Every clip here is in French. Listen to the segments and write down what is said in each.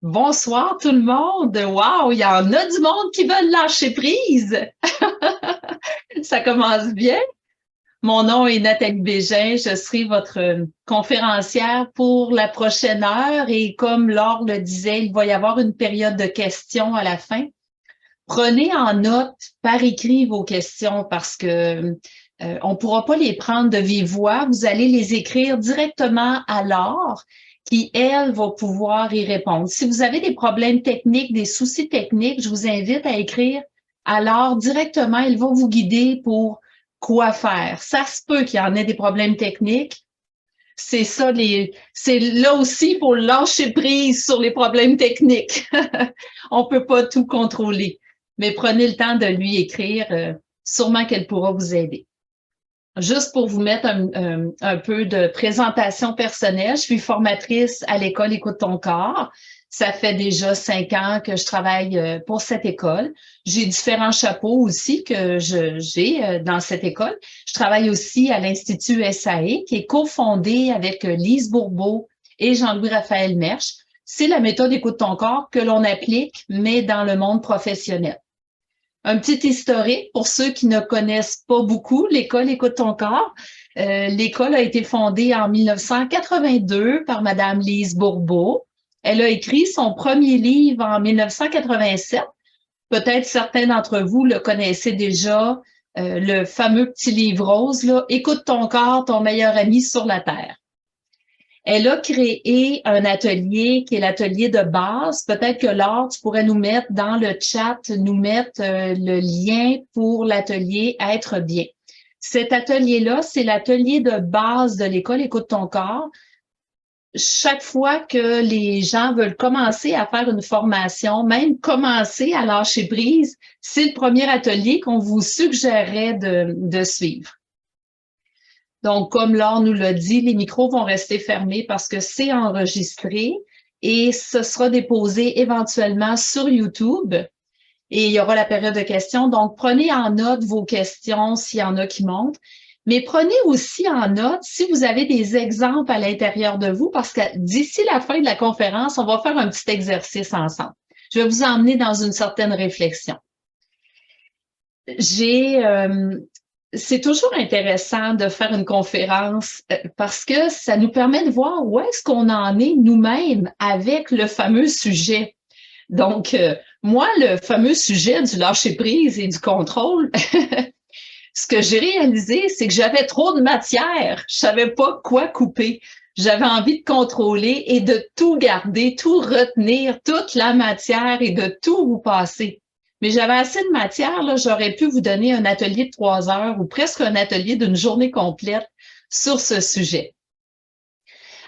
Bonsoir tout le monde. Wow, il y en a du monde qui veulent lâcher prise. Ça commence bien. Mon nom est Nathalie Bégin. Je serai votre conférencière pour la prochaine heure et comme Laure le disait, il va y avoir une période de questions à la fin. Prenez en note par écrit vos questions parce que on ne pourra pas les prendre de vive voix. Vous allez les écrire directement à Laure qui, elle, va pouvoir y répondre. Si vous avez des problèmes techniques, des soucis techniques, je vous invite à écrire à Laure directement. Elle va vous guider pour quoi faire. Ça se peut qu'il y en ait des problèmes techniques. C'est ça, c'est là aussi pour lâcher prise sur les problèmes techniques. On peut pas tout contrôler, mais prenez le temps de lui écrire. Sûrement qu'elle pourra vous aider. Juste pour vous mettre un peu de présentation personnelle, je suis formatrice à l'école Écoute ton corps. Ça fait déjà 5 ans que je travaille pour cette école. J'ai différents chapeaux aussi que j'ai dans cette école. Je travaille aussi à l'Institut SAE, qui est cofondé avec Lise Bourbeau et Jean-Louis Raphaël Mersch. C'est la méthode Écoute ton corps que l'on applique, mais dans le monde professionnel. Un petit historique pour ceux qui ne connaissent pas beaucoup l'école Écoute ton corps. L'école a été fondée en 1982 par Madame Lise Bourbeau. Elle a écrit son premier livre en 1987. Peut-être certains d'entre vous le connaissaient déjà, le fameux petit livre rose, là, Écoute ton corps, ton meilleur ami sur la terre. Elle a créé un atelier qui est l'atelier de base. Peut-être que Laure, tu pourrais nous mettre dans le chat, nous mettre le lien pour l'atelier Être bien. Cet atelier-là, c'est l'atelier de base de l'école Écoute ton corps. Chaque fois que les gens veulent commencer à faire une formation, même commencer à lâcher prise, c'est le premier atelier qu'on vous suggérerait de suivre. Donc, comme Laure nous l'a dit, les micros vont rester fermés parce que c'est enregistré et ce sera déposé éventuellement sur YouTube et il y aura la période de questions. Donc, prenez en note vos questions s'il y en a qui montent, mais prenez aussi en note si vous avez des exemples à l'intérieur de vous parce que d'ici la fin de la conférence, on va faire un petit exercice ensemble. Je vais vous emmener dans une certaine réflexion. C'est toujours intéressant de faire une conférence parce que ça nous permet de voir où est-ce qu'on en est nous-mêmes avec le fameux sujet. Donc, moi, le fameux sujet du lâcher-prise et du contrôle, ce que j'ai réalisé, c'est que j'avais trop de matière. Je savais pas quoi couper. J'avais envie de contrôler et de tout garder, tout retenir, toute la matière et de tout vous passer. Mais j'avais assez de matière, là, j'aurais pu vous donner un atelier de 3 heures ou presque un atelier d'une journée complète sur ce sujet.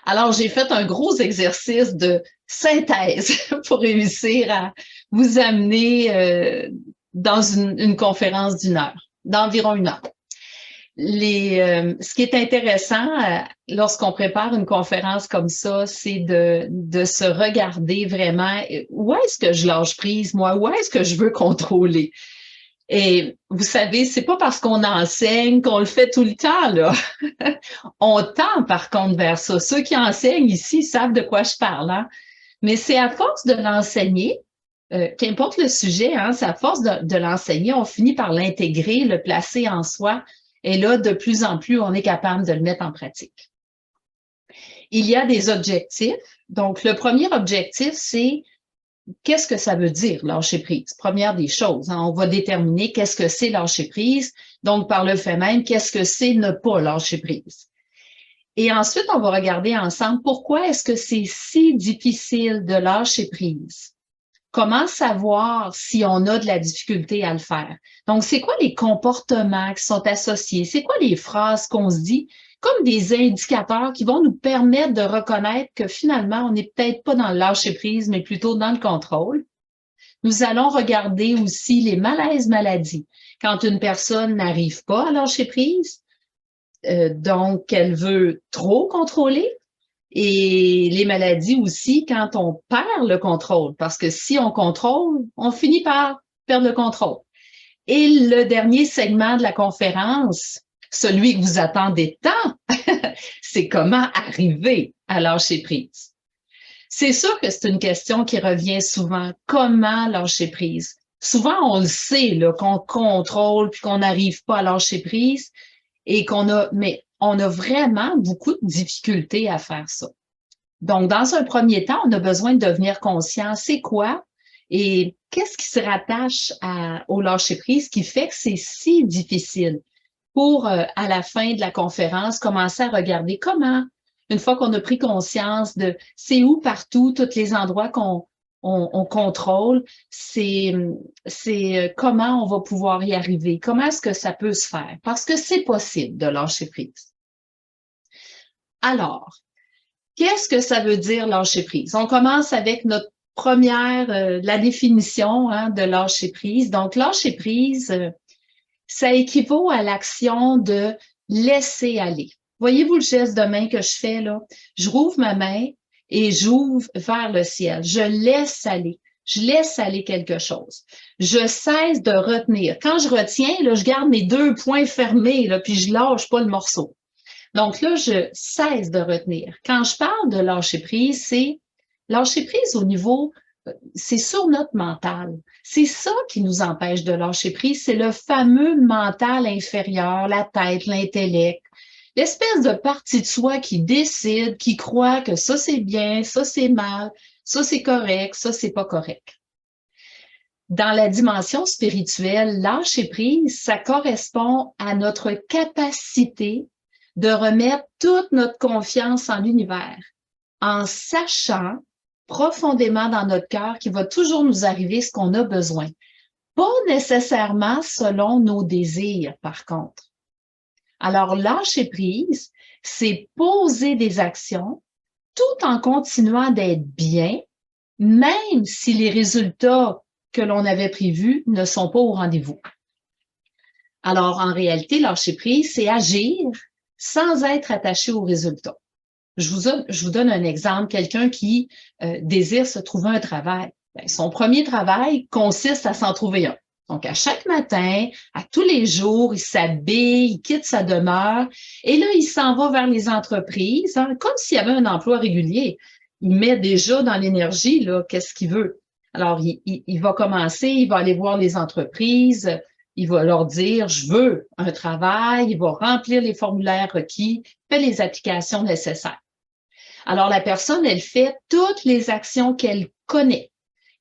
Alors, j'ai fait un gros exercice de synthèse pour réussir à vous amener dans une conférence d'environ 1 heure. Ce qui est intéressant lorsqu'on prépare une conférence comme ça, c'est de se regarder vraiment où est-ce que je lâche prise, moi, où est-ce que je veux contrôler. Et vous savez, c'est pas parce qu'on enseigne qu'on le fait tout le temps, là. On tend par contre vers ça. Ceux qui enseignent ici savent de quoi je parle, hein? Mais c'est à force de l'enseigner, qu'importe le sujet, hein, c'est à force de l'enseigner, on finit par l'intégrer, le placer en soi. Et là, de plus en plus, on est capable de le mettre en pratique. Il y a des objectifs. Donc, le premier objectif, c'est qu'est-ce que ça veut dire lâcher prise? Première des choses, hein, on va déterminer qu'est-ce que c'est lâcher prise. Donc, par le fait même, qu'est-ce que c'est ne pas lâcher prise? Et ensuite, on va regarder ensemble pourquoi est-ce que c'est si difficile de lâcher prise? Comment savoir si on a de la difficulté à le faire? Donc, c'est quoi les comportements qui sont associés? C'est quoi les phrases qu'on se dit comme des indicateurs qui vont nous permettre de reconnaître que finalement, on n'est peut-être pas dans le lâcher-prise, mais plutôt dans le contrôle? Nous allons regarder aussi les malaises maladies. Quand une personne n'arrive pas à lâcher prise, donc elle veut trop contrôler, et les maladies aussi quand on perd le contrôle, parce que si on contrôle, on finit par perdre le contrôle. Et le dernier segment de la conférence, celui que vous attendez tant, c'est comment arriver à lâcher prise. C'est sûr que c'est une question qui revient souvent. Comment lâcher prise? Souvent, on le sait, là, qu'on contrôle puis qu'on n'arrive pas à lâcher prise et mais on a vraiment beaucoup de difficultés à faire ça. Donc, dans un premier temps, on a besoin de devenir conscient. C'est quoi? Et qu'est-ce qui se rattache au lâcher prise qui fait que c'est si difficile pour, à la fin de la conférence, commencer à regarder comment, une fois qu'on a pris conscience de c'est où partout, tous les endroits qu'on contrôle, c'est comment on va pouvoir y arriver, comment est-ce que ça peut se faire, parce que c'est possible de lâcher prise. Alors, qu'est-ce que ça veut dire lâcher prise? On commence avec notre première, la définition de lâcher prise. Donc, lâcher prise, ça équivaut à l'action de laisser aller. Voyez-vous le geste de main que je fais là? Je rouvre ma main et j'ouvre vers le ciel. Je laisse aller. Je laisse aller quelque chose. Je cesse de retenir. Quand je retiens, là, je garde mes deux poings fermés, là, puis je lâche pas le morceau. Donc là, je cesse de retenir. Quand je parle de lâcher prise, c'est lâcher prise au niveau, c'est sur notre mental. C'est ça qui nous empêche de lâcher prise, c'est le fameux mental inférieur, la tête, l'intellect, l'espèce de partie de soi qui décide, qui croit que ça c'est bien, ça c'est mal, ça c'est correct, ça c'est pas correct. Dans la dimension spirituelle, lâcher prise, ça correspond à notre capacité de remettre toute notre confiance en l'univers, en sachant profondément dans notre cœur qu'il va toujours nous arriver ce qu'on a besoin. Pas nécessairement selon nos désirs, par contre. Alors, lâcher prise, c'est poser des actions tout en continuant d'être bien, même si les résultats que l'on avait prévus ne sont pas au rendez-vous. Alors, en réalité, lâcher prise, c'est agir sans être attaché aux résultats. Je vous donne un exemple. Quelqu'un qui désire se trouver un travail. Bien, son premier travail consiste à s'en trouver un. Donc, à chaque matin, à tous les jours, il s'habille, il quitte sa demeure et là, il s'en va vers les entreprises, comme s'il y avait un emploi régulier. Il met déjà dans l'énergie, là, qu'est-ce qu'il veut. Alors, il va commencer, il va aller voir les entreprises, il va leur dire, je veux un travail, il va remplir les formulaires requis, fait les applications nécessaires. Alors, la personne, elle fait toutes les actions qu'elle connaît,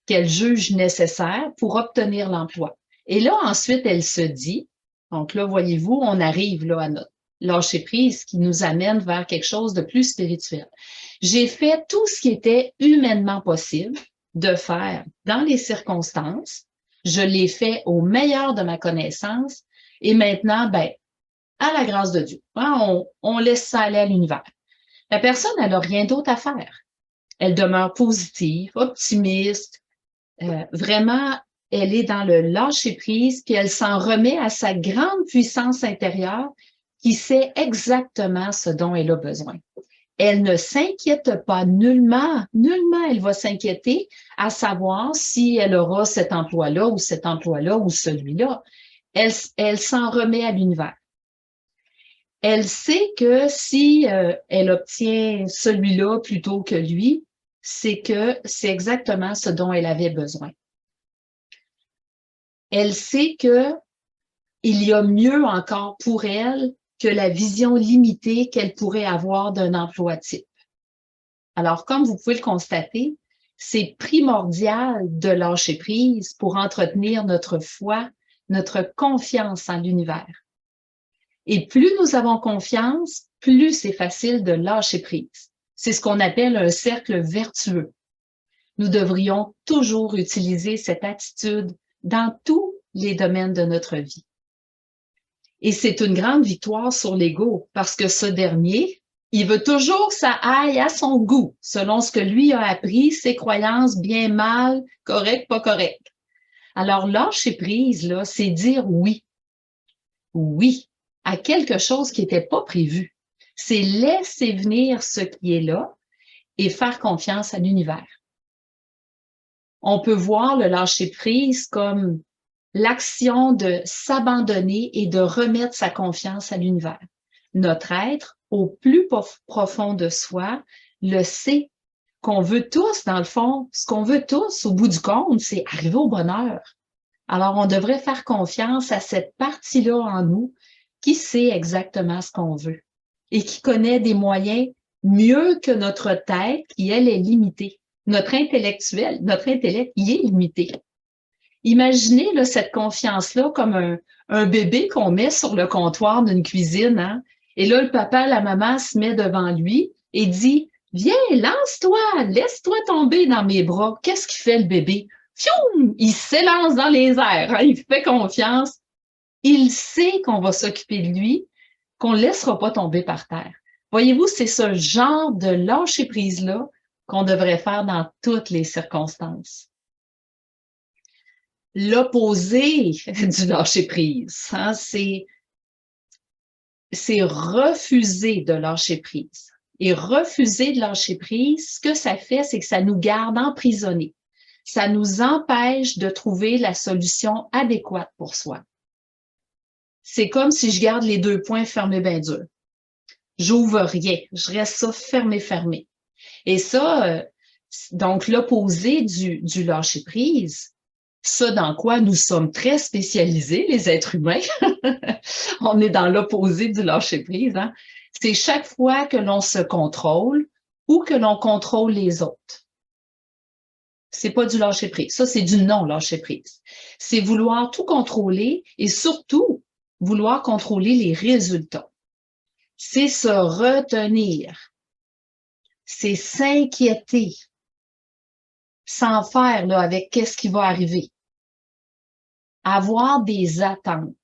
qu'elle juge nécessaires pour obtenir l'emploi. Et là, ensuite, elle se dit, donc là, voyez-vous, on arrive là à notre lâcher prise qui nous amène vers quelque chose de plus spirituel. J'ai fait tout ce qui était humainement possible de faire dans les circonstances. Je l'ai fait au meilleur de ma connaissance. Et maintenant, ben, à la grâce de Dieu, on laisse ça aller à l'univers. La personne, elle n'a rien d'autre à faire. Elle demeure positive, optimiste, vraiment, elle est dans le lâcher-prise, puis elle s'en remet à sa grande puissance intérieure qui sait exactement ce dont elle a besoin. Elle ne s'inquiète pas nullement elle va s'inquiéter à savoir si elle aura cet emploi-là ou cet emploi-là ou celui-là. Elle s'en remet à l'univers. Elle sait que si elle obtient celui-là plutôt que lui, c'est que c'est exactement ce dont elle avait besoin. Elle sait que il y a mieux encore pour elle que la vision limitée qu'elle pourrait avoir d'un emploi type. Alors, comme vous pouvez le constater, c'est primordial de lâcher prise pour entretenir notre foi, notre confiance en l'univers. Et plus nous avons confiance, plus c'est facile de lâcher prise. C'est ce qu'on appelle un cercle vertueux. Nous devrions toujours utiliser cette attitude dans tous les domaines de notre vie. Et c'est une grande victoire sur l'ego parce que ce dernier, il veut toujours que ça aille à son goût, selon ce que lui a appris, ses croyances, bien, mal, correct, pas correct. Alors, lâcher prise, là, c'est dire oui. Oui à quelque chose qui n'était pas prévu. C'est laisser venir ce qui est là et faire confiance à l'univers. On peut voir le lâcher prise comme l'action de s'abandonner et de remettre sa confiance à l'univers. Notre être, au plus profond de soi, le sait, qu'on veut tous, dans le fond, ce qu'on veut tous, au bout du compte, c'est arriver au bonheur. Alors, on devrait faire confiance à cette partie-là en nous qui sait exactement ce qu'on veut et qui connaît des moyens mieux que notre tête, qui, elle, est limitée. Notre intellect, il est limité. Imaginez là, cette confiance-là comme un bébé qu'on met sur le comptoir d'une cuisine. Hein? Et là, le papa, la maman se met devant lui et dit « Viens, lance-toi, laisse-toi tomber dans mes bras. » Qu'est-ce qu'il fait le bébé? Fioum! Il s'élance dans les airs. Hein? Il fait confiance. Il sait qu'on va s'occuper de lui, qu'on ne laissera pas tomber par terre. Voyez-vous, c'est ce genre de lâcher-prise-là qu'on devrait faire dans toutes les circonstances. L'opposé du lâcher-prise, hein, c'est refuser de lâcher prise. Et refuser de lâcher prise, ce que ça fait, c'est que ça nous garde emprisonnés. Ça nous empêche de trouver la solution adéquate pour soi. C'est comme si je garde les deux poings fermés bien dur. J'ouvre rien, je reste ça fermé. Et ça, donc l'opposé du lâcher prise, ça dans quoi nous sommes très spécialisés, les êtres humains, on est dans l'opposé du lâcher prise, hein? C'est chaque fois que l'on se contrôle ou que l'on contrôle les autres. C'est pas du lâcher prise, ça c'est du non lâcher prise. C'est vouloir tout contrôler et surtout vouloir contrôler les résultats. C'est se retenir, c'est s'inquiéter, sans faire là, avec qu'est-ce qui va arriver. Avoir des attentes.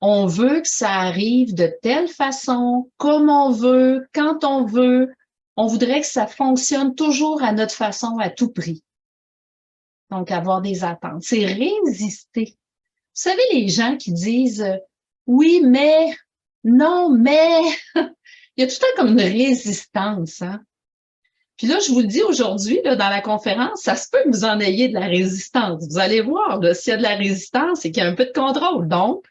On veut que ça arrive de telle façon, comme on veut, quand on veut. On voudrait que ça fonctionne toujours à notre façon, à tout prix. Donc, avoir des attentes. C'est résister. Vous savez, les gens qui disent « oui, mais »,« non, mais », il y a tout le temps comme une résistance. Hein? Puis là, je vous le dis aujourd'hui, là, dans la conférence, ça se peut que vous en ayez de la résistance. Vous allez voir, s'il y a de la résistance, c'est qu'il y a un peu de contrôle. Donc,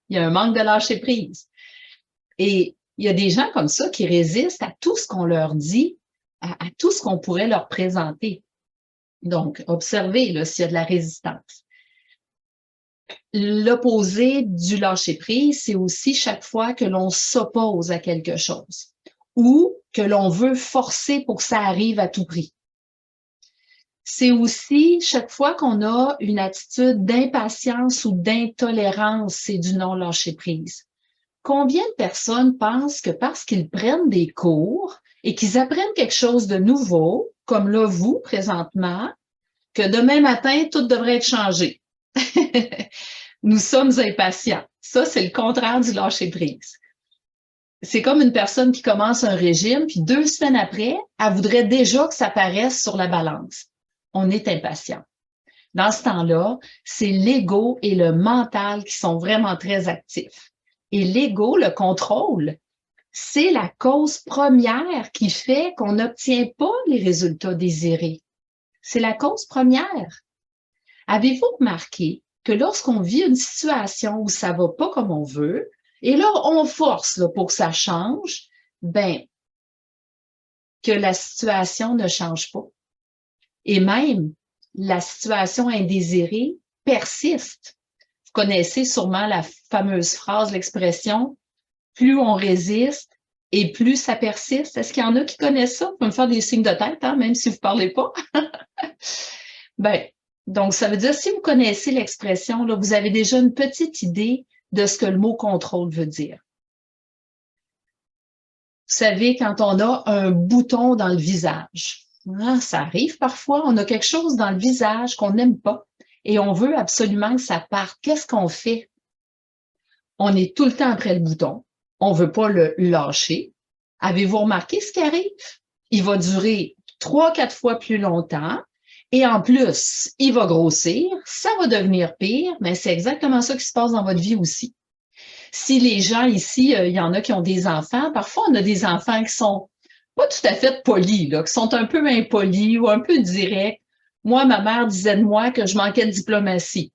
il y a un manque de lâcher prise. Et il y a des gens comme ça qui résistent à tout ce qu'on leur dit, à tout ce qu'on pourrait leur présenter. Donc, observez là, s'il y a de la résistance. L'opposé du lâcher prise, c'est aussi chaque fois que l'on s'oppose à quelque chose ou que l'on veut forcer pour que ça arrive à tout prix. C'est aussi chaque fois qu'on a une attitude d'impatience ou d'intolérance, c'est du non-lâcher prise. Combien de personnes pensent que parce qu'ils prennent des cours et qu'ils apprennent quelque chose de nouveau, comme là, vous, présentement, que demain matin, tout devrait être changé. Nous sommes impatients. Ça, c'est le contraire du lâcher-prise. C'est comme une personne qui commence un régime, puis 2 semaines après, elle voudrait déjà que ça paraisse sur la balance. On est impatient. Dans ce temps-là, c'est l'ego et le mental qui sont vraiment très actifs. Et l'ego, le contrôle, c'est la cause première qui fait qu'on n'obtient pas les résultats désirés. C'est la cause première. Avez-vous remarqué que lorsqu'on vit une situation où ça va pas comme on veut, et là, on force là, pour que ça change, ben, que la situation ne change pas. Et même, la situation indésirée persiste. Vous connaissez sûrement la fameuse phrase, l'expression « plus on résiste et plus ça persiste ». Est-ce qu'il y en a qui connaissent ça? Vous pouvez me faire des signes de tête, hein, même si vous ne parlez pas. Ben, donc, ça veut dire, si vous connaissez l'expression, là, vous avez déjà une petite idée de ce que le mot « contrôle » veut dire. Vous savez, quand on a un bouton dans le visage, hein, ça arrive parfois, on a quelque chose dans le visage qu'on n'aime pas et on veut absolument que ça parte. Qu'est-ce qu'on fait? On est tout le temps après le bouton. On ne veut pas le lâcher. Avez-vous remarqué ce qui arrive? Il va durer 3-4 fois plus longtemps. Et en plus, il va grossir, ça va devenir pire, mais c'est exactement ça qui se passe dans votre vie aussi. Si les gens ici, il y en a qui ont des enfants, parfois on a des enfants qui sont pas tout à fait polis, là, qui sont un peu impolis ou un peu directs. Moi, ma mère disait de moi que je manquais de diplomatie.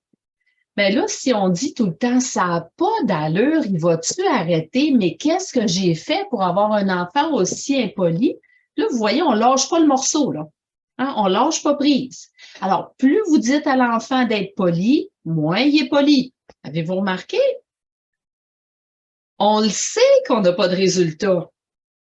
Mais là, si on dit tout le temps, ça n'a pas d'allure, il va-tu arrêter? Mais qu'est-ce que j'ai fait pour avoir un enfant aussi impoli? Là, vous voyez, on lâche pas le morceau, là. Hein, on lâche pas prise. Alors, plus vous dites à l'enfant d'être poli, moins il est poli. Avez-vous remarqué? On le sait qu'on n'a pas de résultat,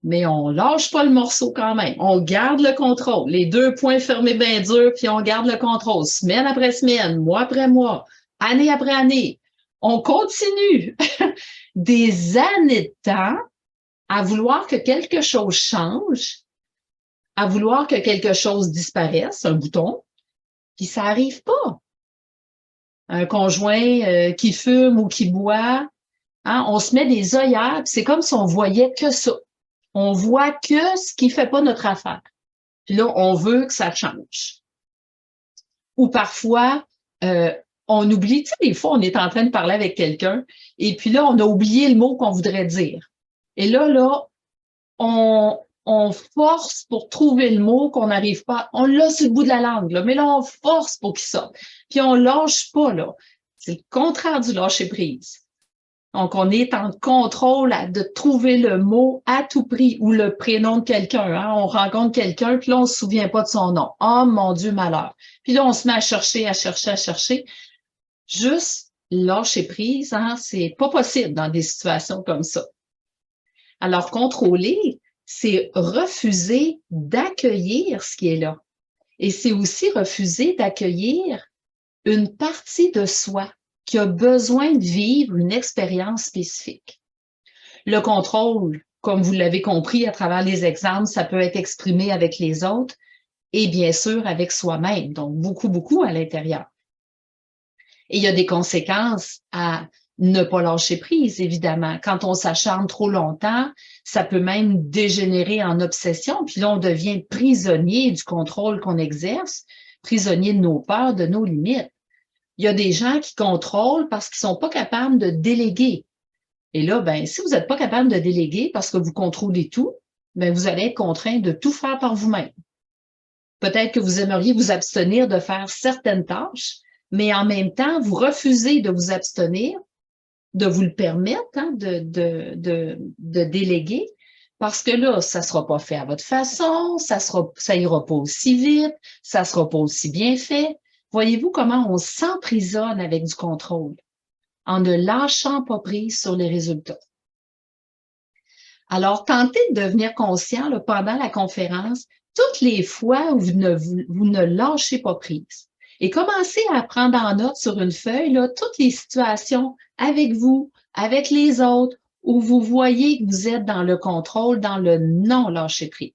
mais on lâche pas le morceau quand même. On garde le contrôle. Les deux poings fermés bien durs, puis on garde le contrôle. Semaine après semaine, mois après mois, année après année. On continue des années de temps à vouloir que quelque chose change, à vouloir que quelque chose disparaisse, un bouton, puis ça n'arrive pas. Un conjoint qui fume ou qui boit, hein, on se met des œillères, puis c'est comme si on voyait que ça. On voit que ce qui fait pas notre affaire. Puis là, on veut que ça change. Ou parfois, on oublie, tu sais, des fois, on est en train de parler avec quelqu'un, et puis là, on a oublié le mot qu'on voudrait dire. Et là, on force pour trouver le mot qu'on n'arrive pas. On l'a sur le bout de la langue, là, mais là, on force pour qu'il sorte. Puis on lâche pas, là. C'est le contraire du lâcher prise. Donc, on est en contrôle de trouver le mot à tout prix ou le prénom de quelqu'un. Hein? On rencontre quelqu'un, puis là, on se souvient pas de son nom. Oh, mon Dieu, malheur. Puis là, on se met à chercher, à chercher, à chercher. Juste lâcher prise, hein? C'est pas possible dans des situations comme ça. Alors, contrôler, c'est refuser d'accueillir ce qui est là. Et c'est aussi refuser d'accueillir une partie de soi qui a besoin de vivre une expérience spécifique. Le contrôle, comme vous l'avez compris à travers les exemples, ça peut être exprimé avec les autres et bien sûr avec soi-même, donc beaucoup, beaucoup à l'intérieur. Et il y a des conséquences à ne pas lâcher prise, évidemment. Quand on s'acharne trop longtemps, ça peut même dégénérer en obsession, puis là, on devient prisonnier du contrôle qu'on exerce, prisonnier de nos peurs, de nos limites. Il y a des gens qui contrôlent parce qu'ils sont pas capables de déléguer. Et là, ben, si vous n'êtes pas capable de déléguer parce que vous contrôlez tout, ben, vous allez être contraint de tout faire par vous-même. Peut-être que vous aimeriez vous abstenir de faire certaines tâches, mais en même temps, vous refusez de vous abstenir, de vous le permettre, hein, de déléguer, parce que là, ça sera pas fait à votre façon, ça ira pas aussi vite, ça sera pas aussi bien fait. Voyez-vous comment on s'emprisonne avec du contrôle en ne lâchant pas prise sur les résultats. Alors, tentez de devenir conscient là, pendant la conférence toutes les fois où vous ne lâchez pas prise. Et commencez à prendre en note sur une feuille là, toutes les situations avec vous, avec les autres, où vous voyez que vous êtes dans le contrôle, dans le non-lâcher prise.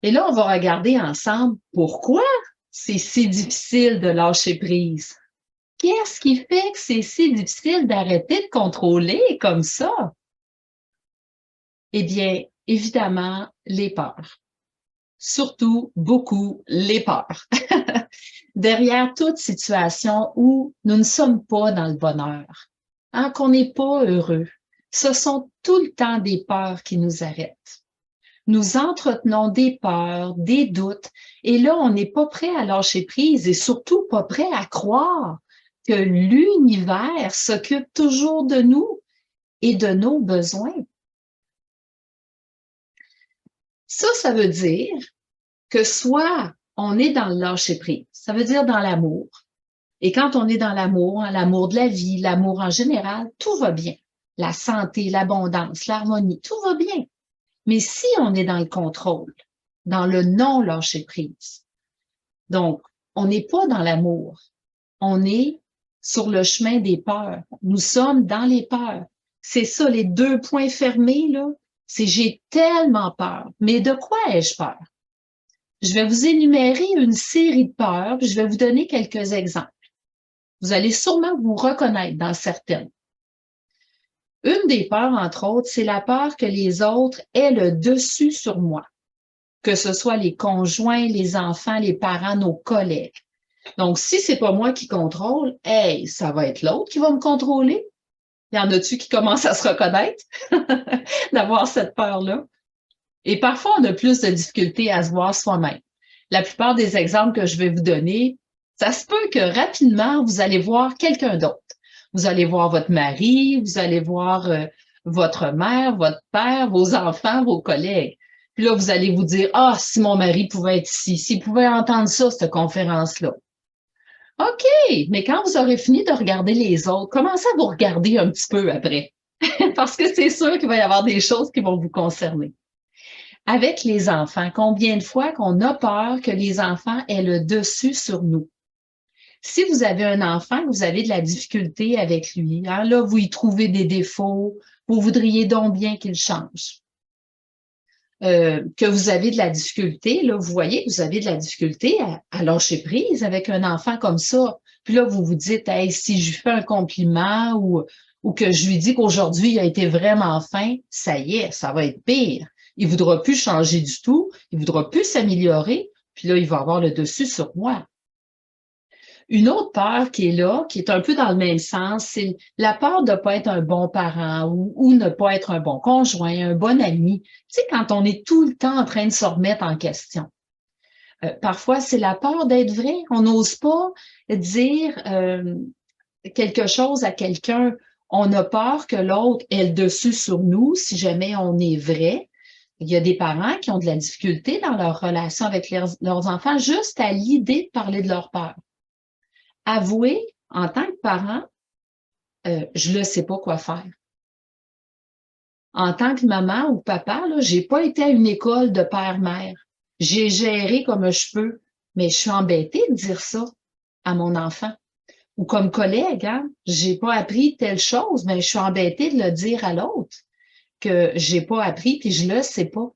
Et là, on va regarder ensemble pourquoi c'est si difficile de lâcher prise. Qu'est-ce qui fait que c'est si difficile d'arrêter de contrôler comme ça? Eh bien, évidemment, les peurs. Surtout, beaucoup, les peurs. Derrière toute situation où nous ne sommes pas dans le bonheur, hein, qu'on n'est pas heureux, ce sont tout le temps des peurs qui nous arrêtent. Nous entretenons des peurs, des doutes, et là, on n'est pas prêt à lâcher prise et surtout pas prêt à croire que l'univers s'occupe toujours de nous et de nos besoins. Ça veut dire que soit on est dans le lâcher-prise, ça veut dire dans l'amour. Et quand on est dans l'amour, hein, l'amour de la vie, l'amour en général, tout va bien. La santé, l'abondance, l'harmonie, tout va bien. Mais si on est dans le contrôle, dans le non-lâcher-prise, donc on n'est pas dans l'amour, on est sur le chemin des peurs. Nous sommes dans les peurs. C'est ça, les deux points fermés, là, c'est j'ai tellement peur. Mais de quoi ai-je peur? Je vais vous énumérer une série de peurs, puis je vais vous donner quelques exemples. Vous allez sûrement vous reconnaître dans certaines. Une des peurs, entre autres, c'est la peur que les autres aient le dessus sur moi, que ce soit les conjoints, les enfants, les parents, nos collègues. Donc, si c'est pas moi qui contrôle, hey, ça va être l'autre qui va me contrôler. Y en a-tu qui commencent à se reconnaître d'avoir cette peur-là? Et parfois, on a plus de difficultés à se voir soi-même. La plupart des exemples que je vais vous donner, ça se peut que rapidement, vous allez voir quelqu'un d'autre. Vous allez voir votre mari, vous allez voir votre mère, votre père, vos enfants, vos collègues. Puis là, vous allez vous dire, ah, si mon mari pouvait être ici, s'il pouvait entendre ça, cette conférence-là. OK, mais quand vous aurez fini de regarder les autres, commencez à vous regarder un petit peu après, parce que c'est sûr qu'il va y avoir des choses qui vont vous concerner. Avec les enfants, combien de fois qu'on a peur que les enfants aient le dessus sur nous? Si vous avez un enfant, que vous avez de la difficulté avec lui, hein, là, vous y trouvez des défauts, vous voudriez donc bien qu'il change. Que vous avez de la difficulté, là, vous voyez que vous avez de la difficulté à lâcher prise avec un enfant comme ça. Puis là, vous vous dites, hey, si je lui fais un compliment ou que je lui dis qu'aujourd'hui, il a été vraiment fin, ça y est, ça va être pire. Il voudra plus changer du tout, il voudra plus s'améliorer, puis là, il va avoir le dessus sur moi. Une autre peur qui est là, qui est un peu dans le même sens, c'est la peur de ne pas être un bon parent ou ne pas être un bon conjoint, un bon ami. Tu sais, quand on est tout le temps en train de se remettre en question. Parfois, c'est la peur d'être vrai. On n'ose pas dire quelque chose à quelqu'un. On a peur que l'autre ait le dessus sur nous si jamais on est vrai. Il y a des parents qui ont de la difficulté dans leur relation avec leurs enfants juste à l'idée de parler de leur peur. Avouer, en tant que parent, je ne sais pas quoi faire. En tant que maman ou papa, là, j'ai pas été à une école de père-mère. J'ai géré comme je peux, mais je suis embêtée de dire ça à mon enfant. Ou comme collègue, hein, j'ai pas appris telle chose, mais je suis embêtée de le dire à l'autre que j'ai pas appris puis je le sais pas.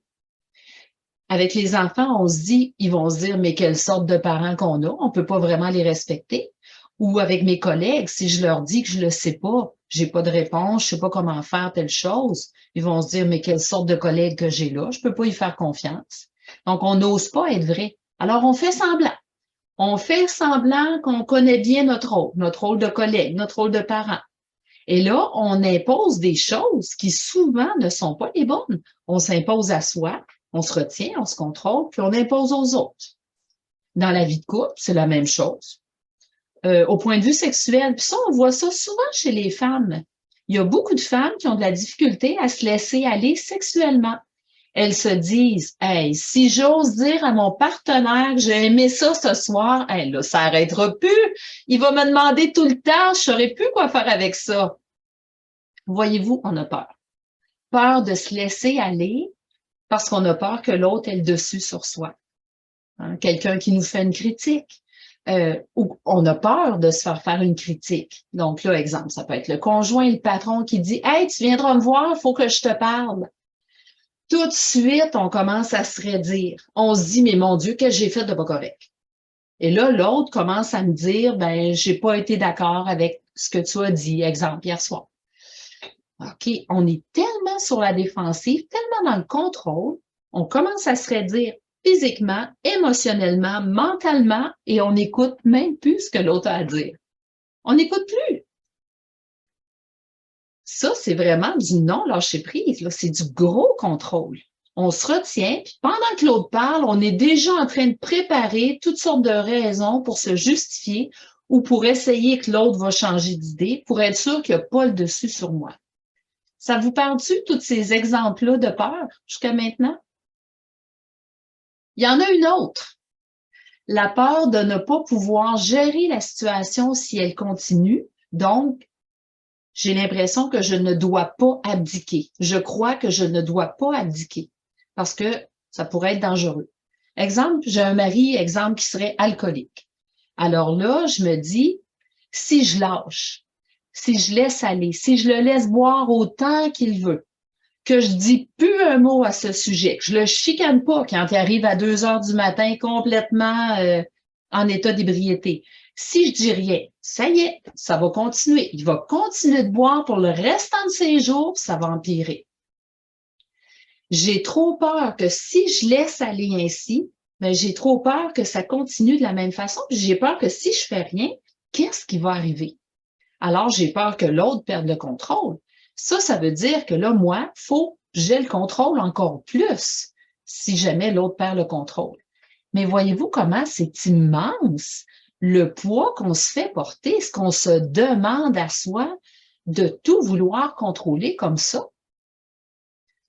Avec les enfants, on se dit, ils vont se dire, mais quelle sorte de parents qu'on a, on peut pas vraiment les respecter. Ou avec mes collègues, si je leur dis que je le sais pas, j'ai pas de réponse, je sais pas comment faire telle chose, ils vont se dire, mais quelle sorte de collègue que j'ai là, je peux pas y faire confiance. Donc, on n'ose pas être vrai. Alors, on fait semblant. On fait semblant qu'on connaît bien notre rôle de collègue, notre rôle de parent. Et là, on impose des choses qui souvent ne sont pas les bonnes. On s'impose à soi, on se retient, on se contrôle, puis on impose aux autres. Dans la vie de couple, c'est la même chose. Au point de vue sexuel, puis ça, on voit ça souvent chez les femmes. Il y a beaucoup de femmes qui ont de la difficulté à se laisser aller sexuellement. Elles se disent, hey, si j'ose dire à mon partenaire que j'ai aimé ça ce soir, hey, là, ça arrêtera plus. Il va me demander tout le temps, je saurais plus quoi faire avec ça. Voyez-vous, on a peur. Peur de se laisser aller parce qu'on a peur que l'autre ait le dessus sur soi. Hein? Quelqu'un qui nous fait une critique. Ou on a peur de se faire une critique. Donc là, exemple, ça peut être le conjoint, le patron qui dit, hey, tu viendras me voir, il faut que je te parle. Tout de suite, on commence à se redire. On se dit, mais mon Dieu, qu'est-ce que j'ai fait de pas correct? Et là, l'autre commence à me dire, ben, j'ai pas été d'accord avec ce que tu as dit, exemple, hier soir. OK, on est tellement sur la défensive, tellement dans le contrôle, on commence à se redire physiquement, émotionnellement, mentalement, et on n'écoute même plus ce que l'autre a à dire. On n'écoute plus. Ça, c'est vraiment du non-lâcher-prise, là. C'est du gros contrôle. On se retient, puis pendant que l'autre parle, on est déjà en train de préparer toutes sortes de raisons pour se justifier ou pour essayer que l'autre va changer d'idée, pour être sûr qu'il n'y a pas le dessus sur moi. Ça vous parle-tu, tous ces exemples-là de peur jusqu'à maintenant? Il y en a une autre. La peur de ne pas pouvoir gérer la situation si elle continue. Donc, j'ai l'impression que je ne dois pas abdiquer. Je crois que je ne dois pas abdiquer parce que ça pourrait être dangereux. Exemple, j'ai un mari, exemple, qui serait alcoolique. Alors là, je me dis, si je lâche, si je laisse aller, si je le laisse boire autant qu'il veut, que je dis plus un mot à ce sujet, que je le chicane pas quand il arrive à 2 heures du matin complètement en état d'ébriété. Si je dis rien, ça y est, ça va continuer. Il va continuer de boire pour le restant de ses jours, ça va empirer. J'ai trop peur que si je laisse aller ainsi, ben j'ai trop peur que ça continue de la même façon. Puis j'ai peur que si je fais rien, qu'est-ce qui va arriver? Alors, j'ai peur que l'autre perde le contrôle. Ça veut dire que là, moi, faut que j'ai le contrôle encore plus si jamais l'autre perd le contrôle. Mais voyez-vous comment c'est immense le poids qu'on se fait porter, ce qu'on se demande à soi de tout vouloir contrôler comme ça?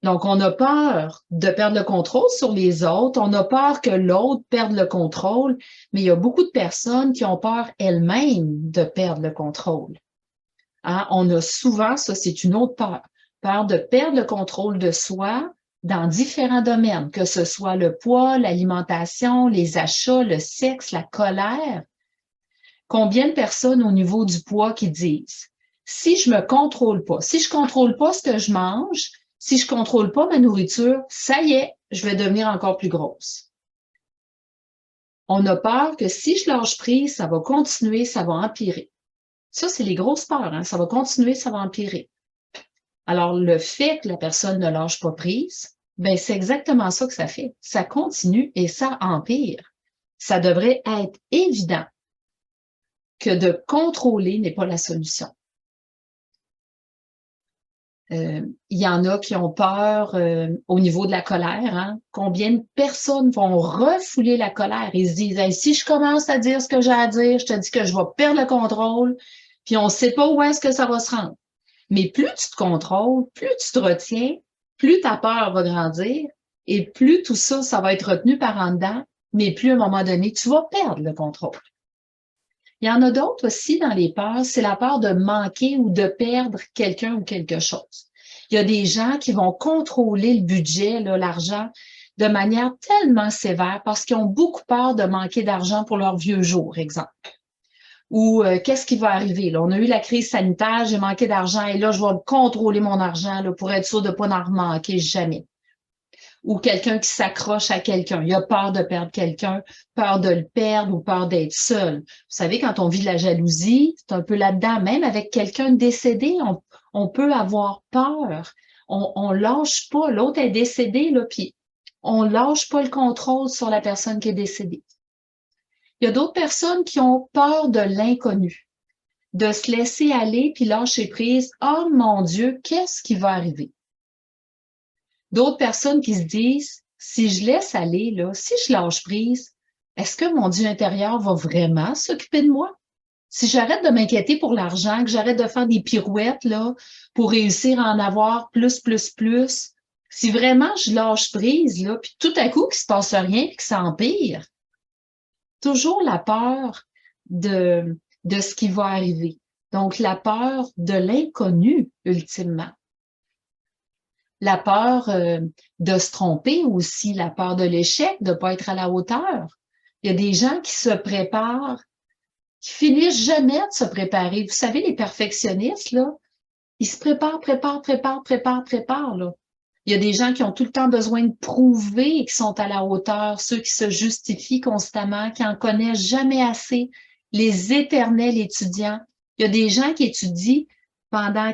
Donc, on a peur de perdre le contrôle sur les autres, on a peur que l'autre perde le contrôle, mais il y a beaucoup de personnes qui ont peur elles-mêmes de perdre le contrôle. Hein? On a souvent, ça c'est une autre peur, peur de perdre le contrôle de soi dans différents domaines, que ce soit le poids, l'alimentation, les achats, le sexe, la colère. Combien de personnes au niveau du poids qui disent, si je me contrôle pas, si je contrôle pas ce que je mange, si je contrôle pas ma nourriture, ça y est, je vais devenir encore plus grosse. On a peur que si je lâche prise, ça va continuer, ça va empirer. Ça, c'est les grosses peurs, hein? Ça va continuer, ça va empirer. Alors, le fait que la personne ne lâche pas prise, ben, c'est exactement ça que ça fait. Ça continue et ça empire. Ça devrait être évident que de contrôler n'est pas la solution. Il y en a qui ont peur au niveau de la colère. Hein? Combien de personnes vont refouler la colère? Ils se disent, hey, si je commence à dire ce que j'ai à dire, je te dis que je vais perdre le contrôle, puis on ne sait pas où est-ce que ça va se rendre. Mais plus tu te contrôles, plus tu te retiens, plus ta peur va grandir et plus tout ça, ça va être retenu par en dedans, mais plus à un moment donné, tu vas perdre le contrôle. Il y en a d'autres aussi dans les peurs, c'est la peur de manquer ou de perdre quelqu'un ou quelque chose. Il y a des gens qui vont contrôler le budget, l'argent, de manière tellement sévère parce qu'ils ont beaucoup peur de manquer d'argent pour leur vieux jour, exemple. Ou qu'est-ce qui va arriver? Là? On a eu la crise sanitaire, j'ai manqué d'argent et là, je vais contrôler mon argent là, pour être sûr de ne pas en manquer jamais. Ou quelqu'un qui s'accroche à quelqu'un. Il a peur de perdre quelqu'un, peur de le perdre ou peur d'être seul. Vous savez, quand on vit de la jalousie, c'est un peu là-dedans. Même avec quelqu'un décédé, on peut avoir peur. On lâche pas. L'autre est décédé, là, puis on lâche pas le contrôle sur la personne qui est décédée. Il y a d'autres personnes qui ont peur de l'inconnu, de se laisser aller puis lâcher prise. Oh mon Dieu, qu'est-ce qui va arriver? D'autres personnes qui se disent, si je laisse aller, là, si je lâche prise, est-ce que mon Dieu intérieur va vraiment s'occuper de moi? Si j'arrête de m'inquiéter pour l'argent, que j'arrête de faire des pirouettes là, pour réussir à en avoir plus, si vraiment je lâche prise, là, puis tout à coup qu'il se passe rien et que ça empire, toujours la peur de ce qui va arriver. Donc, la peur de l'inconnu, ultimement. La peur de se tromper aussi, la peur de l'échec, de ne pas être à la hauteur. Il y a des gens qui se préparent, qui finissent jamais de se préparer. Vous savez, les perfectionnistes, là, ils se préparent, là. Il y a des gens qui ont tout le temps besoin de prouver qu'ils sont à la hauteur, ceux qui se justifient constamment, qui en connaissent jamais assez, les éternels étudiants. Il y a des gens qui étudient pendant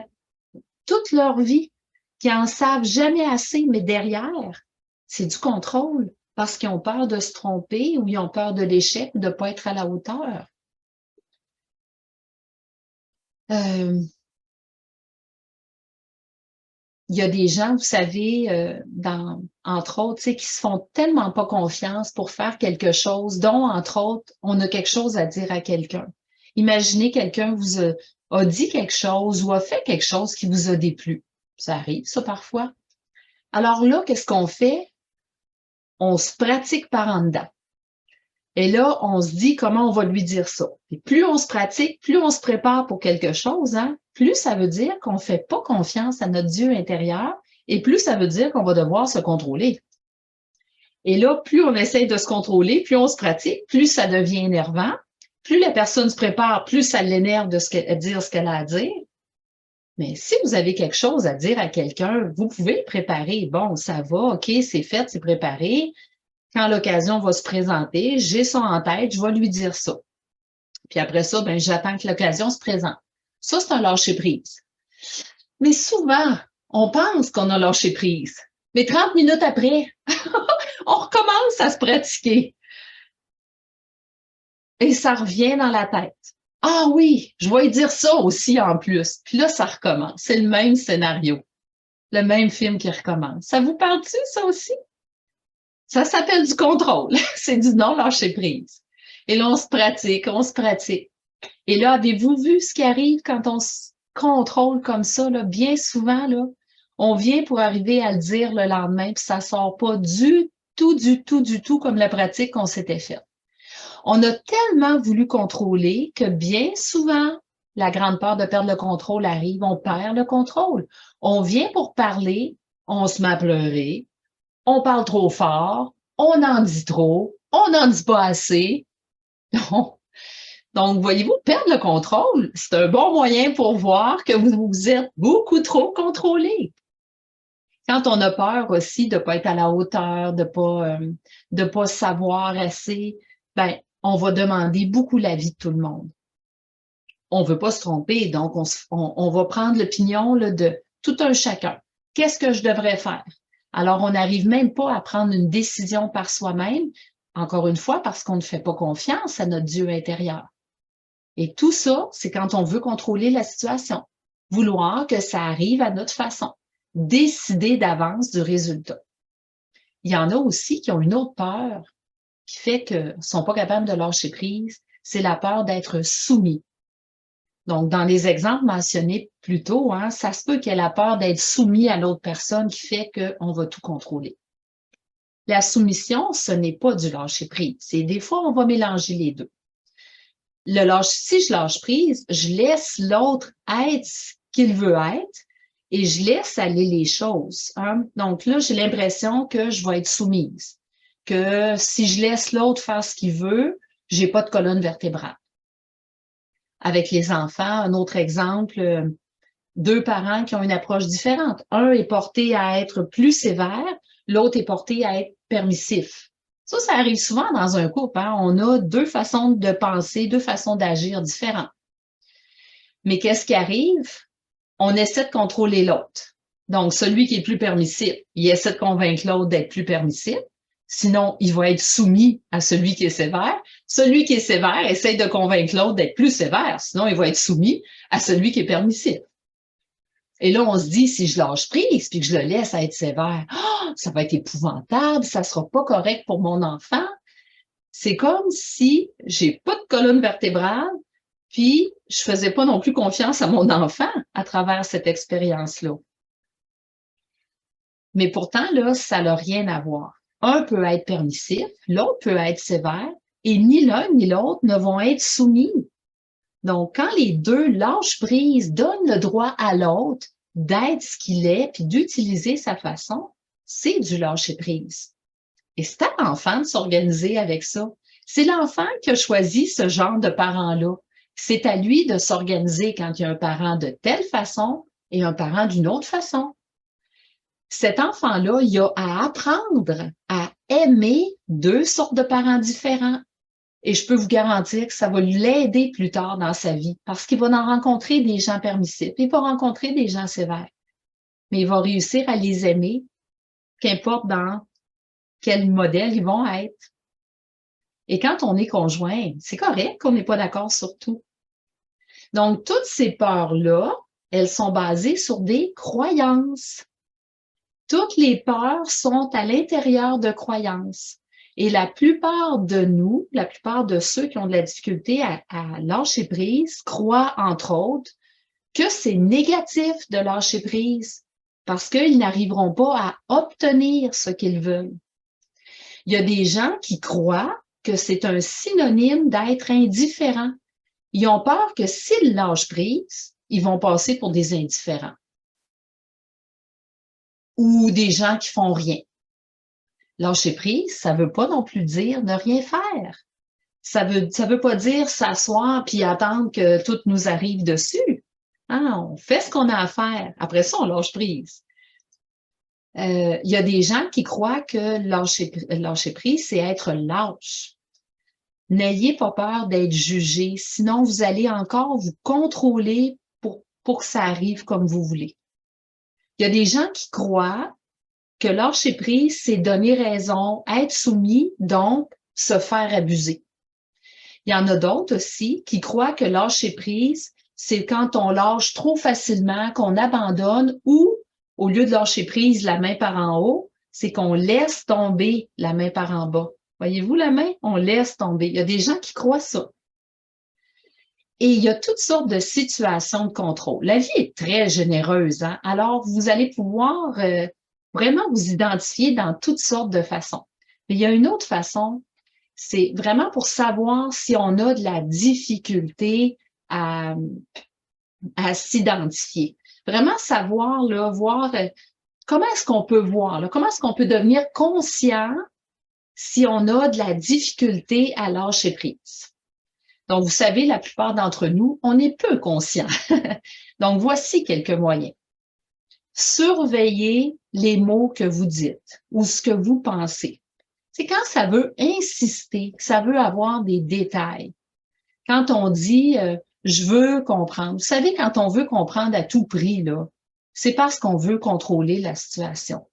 toute leur vie, qui en savent jamais assez, mais derrière, c'est du contrôle parce qu'ils ont peur de se tromper ou ils ont peur de l'échec, de ne pas être à la hauteur. Il y a des gens, vous savez, entre autres, qui se font tellement pas confiance pour faire quelque chose, dont, entre autres, on a quelque chose à dire à quelqu'un. Imaginez quelqu'un vous a dit quelque chose ou a fait quelque chose qui vous a déplu. Ça arrive, ça, parfois. Alors là, qu'est-ce qu'on fait? On se pratique par en dedans. Et là, on se dit comment on va lui dire ça. Et plus on se pratique, plus on se prépare pour quelque chose, hein, plus ça veut dire qu'on ne fait pas confiance à notre Dieu intérieur et plus ça veut dire qu'on va devoir se contrôler. Et là, plus on essaye de se contrôler, plus on se pratique, plus ça devient énervant. Plus la personne se prépare, plus ça l'énerve de dire ce qu'elle a à dire. Mais si vous avez quelque chose à dire à quelqu'un, vous pouvez le préparer. Bon, ça va, OK, c'est fait, c'est préparé. Quand l'occasion va se présenter, j'ai ça en tête, je vais lui dire ça. Puis après ça, ben, j'attends que l'occasion se présente. Ça, c'est un lâcher-prise. Mais souvent, on pense qu'on a lâché prise. Mais 30 minutes après, on recommence à se pratiquer. Et ça revient dans la tête. Ah oui, je vais lui dire ça aussi en plus. Puis là, ça recommence. C'est le même scénario. Le même film qui recommence. Ça vous parle-tu, ça aussi? Ça s'appelle du contrôle. C'est du non-lâcher-prise. Et là, on se pratique, on se pratique. Et là, avez-vous vu ce qui arrive quand on se contrôle comme ça? Là? Bien souvent, là, On vient pour arriver à le dire le lendemain, puis ça sort pas du tout comme la pratique qu'on s'était faite. On a tellement voulu contrôler que bien souvent, la grande peur de perdre le contrôle arrive, on perd le contrôle. On vient pour parler, on se met à pleurer, on parle trop fort, on en dit trop, on n'en dit pas assez. Donc, voyez-vous, perdre le contrôle, c'est un bon moyen pour voir que vous êtes beaucoup trop contrôlé. Quand on a peur aussi de ne pas être à la hauteur, de pas savoir assez, ben, on va demander beaucoup l'avis de tout le monde. On ne veut pas se tromper, donc on va prendre l'opinion de tout un chacun. Qu'est-ce que je devrais faire? Alors, on n'arrive même pas à prendre une décision par soi-même, encore une fois, parce qu'on ne fait pas confiance à notre Dieu intérieur. Et tout ça, c'est quand on veut contrôler la situation, vouloir que ça arrive à notre façon, décider d'avance du résultat. Il y en a aussi qui ont une autre peur qui fait qu'ils ne sont pas capables de lâcher prise, c'est la peur d'être soumis. Donc, dans les exemples mentionnés plus tôt, ça se peut qu'il y ait la peur d'être soumis à l'autre personne qui fait qu'on va tout contrôler. La soumission, ce n'est pas du lâcher prise. C'est des fois, on va mélanger les deux. Si je lâche prise, je laisse l'autre être ce qu'il veut être et je laisse aller les choses. Donc là, j'ai l'impression que je vais être soumise, que si je laisse l'autre faire ce qu'il veut, j'ai pas de colonne vertébrale. Avec les enfants, un autre exemple, deux parents qui ont une approche différente. Un est porté à être plus sévère, l'autre est porté à être permissif. Ça arrive souvent dans un couple. On a deux façons de penser, deux façons d'agir différentes. Mais qu'est-ce qui arrive? On essaie de contrôler l'autre. Donc, celui qui est plus permissif, il essaie de convaincre l'autre d'être plus permissif. Sinon, il va être soumis à celui qui est sévère. Celui qui est sévère essaie de convaincre l'autre d'être plus sévère. Sinon, il va être soumis à celui qui est permissif. Et là, on se dit, si je lâche prise puis que je le laisse être sévère, ça va être épouvantable, ça sera pas correct pour mon enfant. C'est comme si j'ai pas de colonne vertébrale, puis je faisais pas non plus confiance à mon enfant à travers cette expérience-là. Mais pourtant, là, ça n'a rien à voir. Un peut être permissif, l'autre peut être sévère, et ni l'un ni l'autre ne vont être soumis. Donc, quand les deux lâchent prise, donnent le droit à l'autre d'être ce qu'il est, puis d'utiliser sa façon, c'est du lâcher prise. Et c'est à l'enfant de s'organiser avec ça. C'est l'enfant qui a choisi ce genre de parent-là. C'est à lui de s'organiser quand il y a un parent de telle façon et un parent d'une autre façon. Cet enfant-là, il a à apprendre à aimer deux sortes de parents différents. Et je peux vous garantir que ça va l'aider plus tard dans sa vie parce qu'il va en rencontrer des gens permissifs, il va rencontrer des gens sévères. Mais il va réussir à les aimer, qu'importe dans quel modèle ils vont être. Et quand on est conjoint, c'est correct qu'on n'est pas d'accord sur tout. Donc, toutes ces peurs-là, elles sont basées sur des croyances. Toutes les peurs sont à l'intérieur de croyances. Et la plupart de nous, la plupart de ceux qui ont de la difficulté à lâcher prise, croient, entre autres, que c'est négatif de lâcher prise parce qu'ils n'arriveront pas à obtenir ce qu'ils veulent. Il y a des gens qui croient que c'est un synonyme d'être indifférent. Ils ont peur que s'ils lâchent prise, ils vont passer pour des indifférents ou des gens qui font rien. Lâcher prise, ça veut pas non plus dire ne rien faire. Ça veut pas dire s'asseoir puis attendre que tout nous arrive dessus. On fait ce qu'on a à faire. Après ça, on lâche prise. Il y a des gens qui croient que lâcher prise, c'est être lâche. N'ayez pas peur d'être jugé, sinon vous allez encore vous contrôler pour que ça arrive comme vous voulez. Il y a des gens qui croient que lâcher prise, c'est donner raison, être soumis, donc se faire abuser. Il y en a d'autres aussi qui croient que lâcher prise, c'est quand on lâche trop facilement, qu'on abandonne ou, au lieu de lâcher prise la main par en haut, c'est qu'on laisse tomber la main par en bas. Voyez-vous la main? On laisse tomber. Il y a des gens qui croient ça. Et il y a toutes sortes de situations de contrôle. La vie est très généreuse, hein? Alors vous allez pouvoir vraiment vous identifier dans toutes sortes de façons. Mais il y a une autre façon, c'est vraiment pour savoir si on a de la difficulté à, à s'identifier. Vraiment savoir, là, voir comment est-ce qu'on peut voir, là, comment est-ce qu'on peut devenir conscient si on a de la difficulté à lâcher prise. Donc, vous savez, la plupart d'entre nous, on est peu conscients. Donc, voici quelques moyens. Surveillez les mots que vous dites ou ce que vous pensez. C'est quand ça veut insister, ça veut avoir des détails. Quand on dit je veux comprendre. Vous savez, quand on veut comprendre à tout prix, là, c'est parce qu'on veut contrôler la situation.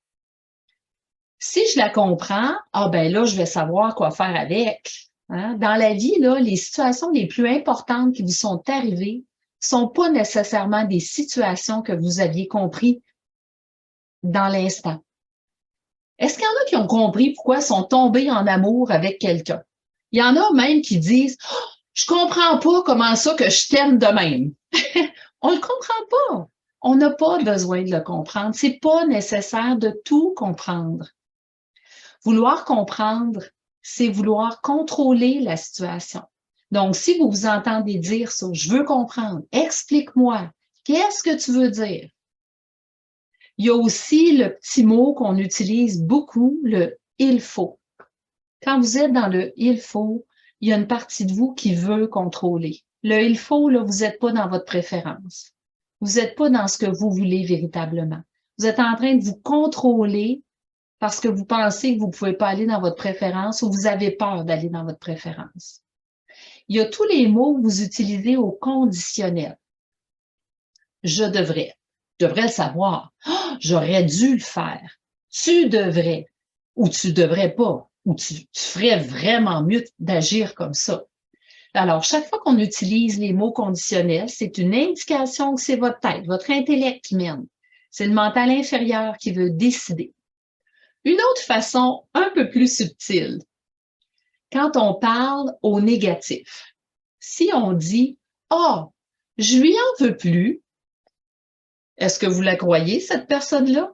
Si je la comprends, ah ben là, je vais savoir quoi faire avec. Hein? Dans la vie, là, les situations les plus importantes qui vous sont arrivées sont pas nécessairement des situations que vous aviez compris dans l'instant. Est-ce qu'il y en a qui ont compris pourquoi ils sont tombés en amour avec quelqu'un? Il y en a même qui disent oh, je comprends pas comment ça que je t'aime de même. On le comprend pas. On n'a pas besoin de le comprendre. C'est pas nécessaire de tout comprendre. Vouloir comprendre, c'est vouloir contrôler la situation. Donc, si vous vous entendez dire ça, je veux comprendre, explique-moi, qu'est-ce que tu veux dire? Il y a aussi le petit mot qu'on utilise beaucoup, le il faut. Quand vous êtes dans le il faut, il y a une partie de vous qui veut contrôler. Le il faut, là, vous n'êtes pas dans votre préférence. Vous n'êtes pas dans ce que vous voulez véritablement. Vous êtes en train de vous contrôler parce que vous pensez que vous ne pouvez pas aller dans votre préférence ou vous avez peur d'aller dans votre préférence. Il y a tous les mots que vous utilisez au conditionnel. Je devrais. Je devrais le savoir. Oh, j'aurais dû le faire. Tu devrais. Ou tu devrais pas. Ou tu ferais vraiment mieux d'agir comme ça. Alors, chaque fois qu'on utilise les mots conditionnels, c'est une indication que c'est votre tête, votre intellect qui mène. C'est le mental inférieur qui veut décider. Une autre façon un peu plus subtile, quand on parle au négatif, si on dit « Ah, oh, je lui en veux plus », est-ce que vous la croyez, cette personne-là?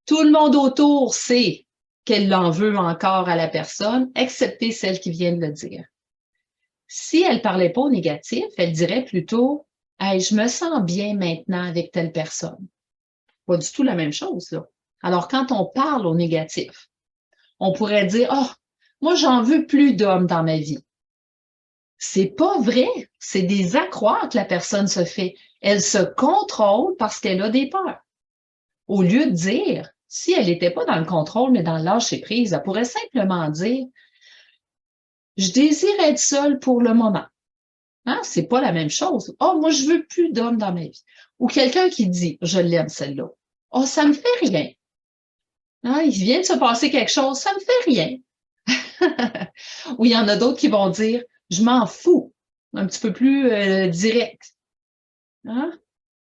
Tout le monde autour sait qu'elle en veut encore à la personne, excepté celle qui vient de le dire. Si elle ne parlait pas au négatif, elle dirait plutôt « Hey, je me sens bien maintenant avec telle personne ». Pas du tout la même chose, là. Alors, quand on parle au négatif, on pourrait dire « Oh, moi, j'en veux plus d'hommes dans ma vie ». C'est pas vrai. C'est des accrocs que la personne se fait. Elle se contrôle parce qu'elle a des peurs. Au lieu de dire, si elle n'était pas dans le contrôle, mais dans le lâcher prise, elle pourrait simplement dire « Je désire être seule pour le moment ». Hein? C'est pas la même chose. « Oh, moi, je veux plus d'hommes dans ma vie ». Ou quelqu'un qui dit « Je l'aime, celle-là ». « Oh, ça me fait rien. Hein? Il vient de se passer quelque chose, ça me fait rien. » Ou il y en a d'autres qui vont dire « Je m'en fous », un petit peu plus direct. Hein?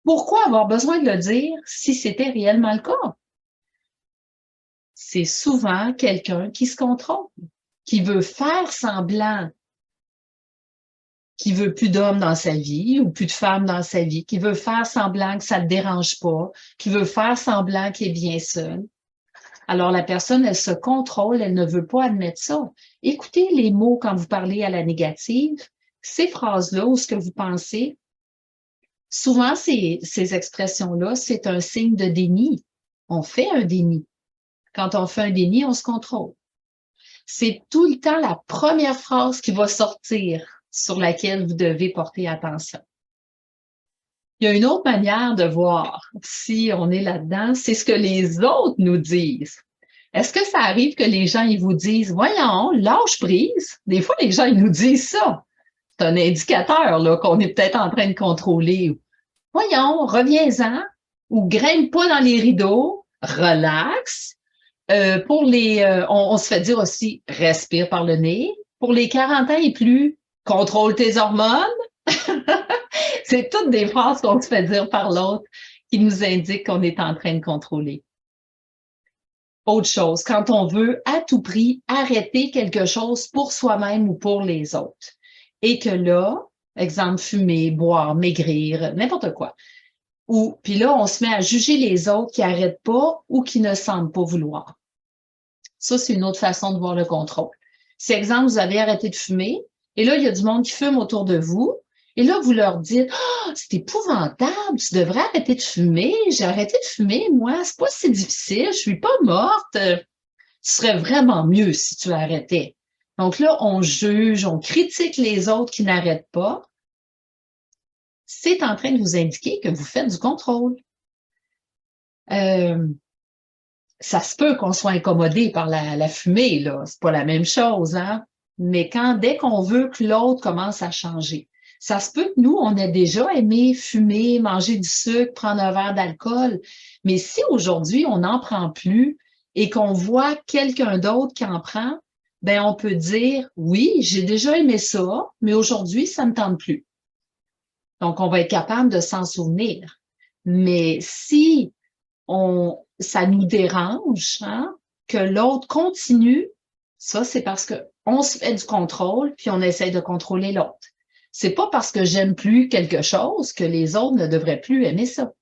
Pourquoi avoir besoin de le dire si c'était réellement le cas? C'est souvent quelqu'un qui se contrôle, qui veut faire semblant qu'il veut plus d'hommes dans sa vie ou plus de femmes dans sa vie, qui veut faire semblant que ça ne le dérange pas, qui veut faire semblant qu'il est bien seul. Alors, la personne, elle se contrôle, elle ne veut pas admettre ça. Écoutez les mots quand vous parlez à la négative, ces phrases-là ou ce que vous pensez, souvent, ces expressions-là, c'est un signe de déni. On fait un déni. Quand on fait un déni, on se contrôle. C'est tout le temps la première phrase qui va sortir sur laquelle vous devez porter attention. Il y a une autre manière de voir si on est là-dedans, c'est ce que les autres nous disent. Est-ce que ça arrive que les gens ils vous disent « Voyons, lâche prise ». Des fois, les gens ils nous disent ça. C'est un indicateur là, qu'on est peut-être en train de contrôler. Voyons, reviens-en ou grimpe pas dans les rideaux, relax. Pour les, on se fait dire aussi respire par le nez. Pour les 40 ans et plus, contrôle tes hormones. C'est toutes des phrases qu'on se fait dire par l'autre qui nous indiquent qu'on est en train de contrôler. Autre chose, quand on veut à tout prix arrêter quelque chose pour soi-même ou pour les autres. Et que là, Exemple, fumer, boire, maigrir, n'importe quoi. Ou, puis là, on se met à juger les autres qui n'arrêtent pas ou qui ne semblent pas vouloir. Ça, c'est une autre façon de voir le contrôle. Si, exemple, vous avez arrêté de fumer, et là, il y a du monde qui fume autour de vous, et là, vous leur dites, ah, c'est épouvantable, tu devrais arrêter de fumer, j'ai arrêté de fumer, moi, c'est pas si difficile, je suis pas morte, ce serait vraiment mieux si tu arrêtais. Donc là, on juge, on critique les autres qui n'arrêtent pas. C'est en train de vous indiquer que vous faites du contrôle. Ça se peut qu'on soit incommodé par la fumée, là. C'est pas la même chose, hein? Mais dès qu'on veut que l'autre commence à changer, ça se peut que nous, on ait déjà aimé fumer, manger du sucre, prendre un verre d'alcool. Mais si aujourd'hui, on n'en prend plus et qu'on voit quelqu'un d'autre qui en prend, ben, on peut dire, oui, j'ai déjà aimé ça, mais aujourd'hui, ça ne me tente plus. Donc, on va être capable de s'en souvenir. Mais si ça nous dérange, hein, que l'autre continue, ça, c'est parce qu'on se fait du contrôle, puis on essaie de contrôler l'autre. C'est pas parce que j'aime plus quelque chose que les autres ne devraient plus aimer ça.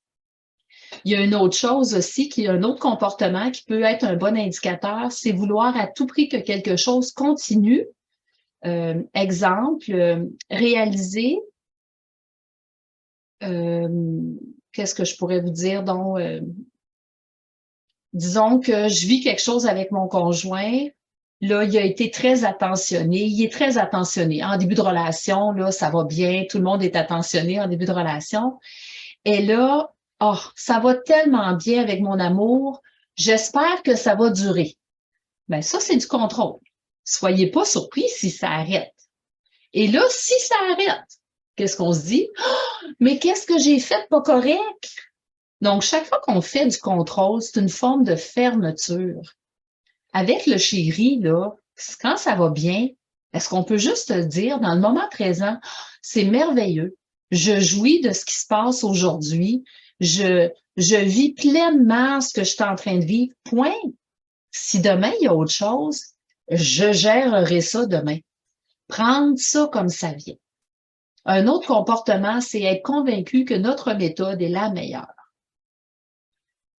Il y a une autre chose aussi, qui est un autre comportement qui peut être un bon indicateur, c'est vouloir à tout prix que quelque chose continue. Exemple, réaliser, qu'est-ce que je pourrais vous dire? Donc, disons que je vis quelque chose avec mon conjoint. Là, il a été très attentionné. Il est très attentionné. En début de relation, là, ça va bien. Tout le monde est attentionné en début de relation. Et là, oh, ça va tellement bien avec mon amour. J'espère que ça va durer. Ben, ça, c'est du contrôle. Soyez pas surpris si ça arrête. Et là, si ça arrête, qu'est-ce qu'on se dit? Oh, mais qu'est-ce que j'ai fait pas correct? Donc, chaque fois qu'on fait du contrôle, c'est une forme de fermeture. Avec le chéri, là, quand ça va bien, est-ce qu'on peut juste dire, dans le moment présent, c'est merveilleux, je jouis de ce qui se passe aujourd'hui, je vis pleinement ce que je suis en train de vivre, point. Si demain, il y a autre chose, je gérerai ça demain. Prendre ça comme ça vient. Un autre comportement, c'est être convaincu que notre méthode est la meilleure.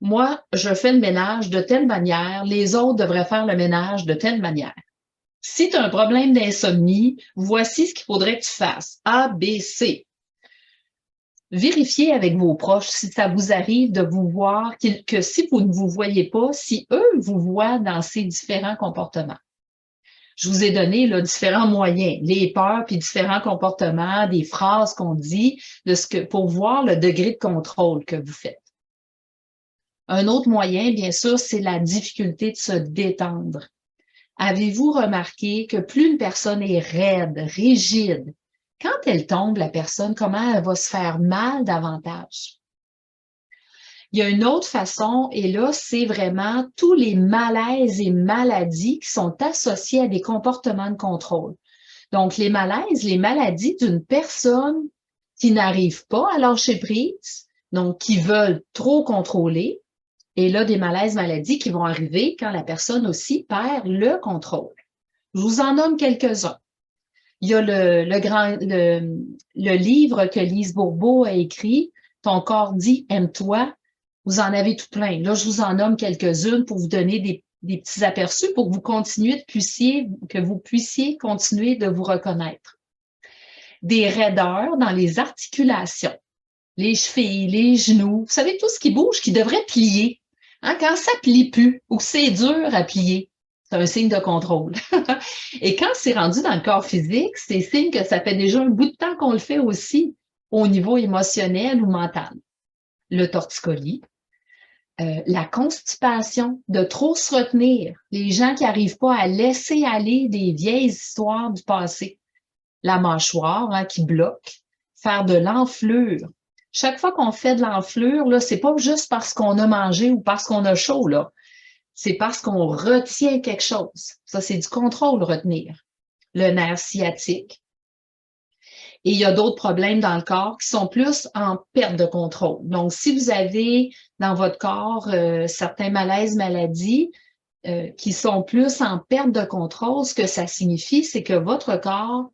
Moi, je fais le ménage de telle manière, les autres devraient faire le ménage de telle manière. Si tu as un problème d'insomnie, voici ce qu'il faudrait que tu fasses. A, B, C. Vérifiez avec vos proches si ça vous arrive de vous voir, que si vous ne vous voyez pas, si eux vous voient dans ces différents comportements. Je vous ai donné là, différents moyens, les peurs puis différents comportements, des phrases qu'on dit, pour voir le degré de contrôle que vous faites. Un autre moyen, bien sûr, c'est la difficulté de se détendre. Avez-vous remarqué que plus une personne est raide, rigide, quand elle tombe, la personne, comment elle va se faire mal davantage? Il y a une autre façon, et là, c'est vraiment tous les malaises et maladies qui sont associés à des comportements de contrôle. Donc, les malaises, les maladies d'une personne qui n'arrive pas à lâcher prise, donc qui veulent trop contrôler, et là, des malaises, maladies qui vont arriver quand la personne aussi perd le contrôle. Je vous en nomme quelques-uns. Il y a le livre que Lise Bourbeau a écrit, Ton corps dit aime-toi. Vous en avez tout plein. Là, je vous en nomme quelques-unes pour vous donner des petits aperçus pour que vous puissiez continuer de vous reconnaître. Des raideurs dans les articulations, les chevilles, les genoux. Vous savez, tout ce qui bouge, qui devrait plier. Hein, quand ça plie plus ou que c'est dur à plier, c'est un signe de contrôle. Et quand c'est rendu dans le corps physique, c'est signe que ça fait déjà un bout de temps qu'on le fait aussi au niveau émotionnel ou mental. Le torticolis, la constipation, de trop se retenir, les gens qui n'arrivent pas à laisser aller des vieilles histoires du passé, la mâchoire hein, qui bloque, faire de l'enflure. Chaque fois qu'on fait de l'enflure, là, c'est pas juste parce qu'on a mangé ou parce qu'on a chaud, là. C'est parce qu'on retient quelque chose. Ça, c'est du contrôle, retenir. Le nerf sciatique. Et il y a d'autres problèmes dans le corps qui sont plus en perte de contrôle. Donc, si vous avez dans votre corps certains malaises, maladies qui sont plus en perte de contrôle, ce que ça signifie, c'est que votre corps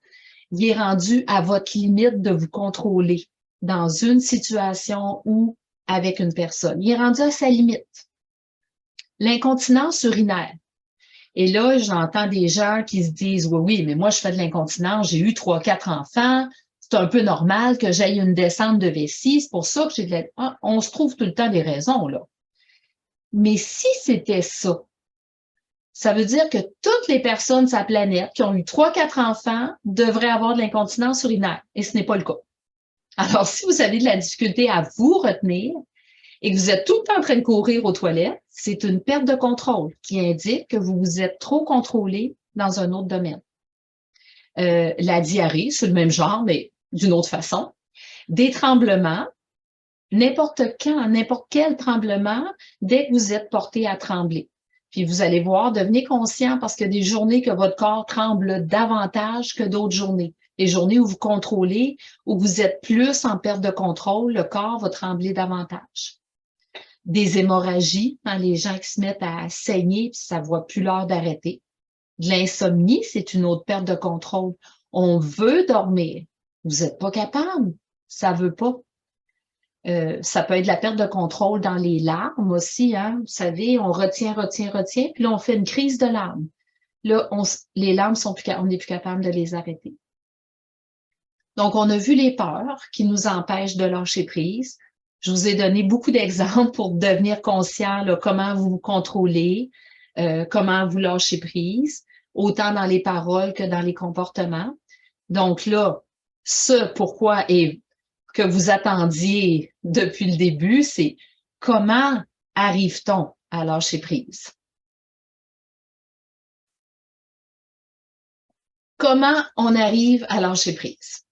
il est rendu à votre limite de vous contrôler dans une situation ou avec une personne. Il est rendu à sa limite. L'incontinence urinaire. Et là, j'entends des gens qui se disent, oui, oui, mais moi, je fais de l'incontinence, j'ai eu 3, 4 enfants, c'est un peu normal que j'aille une descente de vessie, c'est pour ça que j'ai de la... Ah, on se trouve tout le temps des raisons, là. Mais si c'était ça, ça veut dire que toutes les personnes sur la planète qui ont eu 3, 4 enfants devraient avoir de l'incontinence urinaire. Et ce n'est pas le cas. Alors, si vous avez de la difficulté à vous retenir et que vous êtes tout le temps en train de courir aux toilettes, c'est une perte de contrôle qui indique que vous vous êtes trop contrôlé dans un autre domaine. La diarrhée, c'est le même genre, mais d'une autre façon. Des tremblements, n'importe quand, n'importe quel tremblement, dès que vous êtes porté à trembler. Puis vous allez voir, devenez conscient parce qu'il y a des journées que votre corps tremble davantage que d'autres journées. Les journées où vous contrôlez, où vous êtes plus en perte de contrôle, le corps va trembler davantage. Des hémorragies, hein, les gens qui se mettent à saigner, puis ça ne voit plus l'heure d'arrêter. De l'insomnie, c'est une autre perte de contrôle. On veut dormir. Vous n'êtes pas capable. Ça veut pas. Ça peut être de la perte de contrôle dans les larmes aussi, hein. Vous savez, on retient, puis là, on fait une crise de larmes. Là, les larmes on n'est plus capable de les arrêter. Donc, on a vu les peurs qui nous empêchent de lâcher prise. Je vous ai donné beaucoup d'exemples pour devenir conscient là, comment vous vous contrôlez, comment vous lâchez prise, autant dans les paroles que dans les comportements. Donc là, ce pourquoi et que vous attendiez depuis le début, c'est comment arrive-t-on à lâcher prise? Comment on arrive à lâcher prise?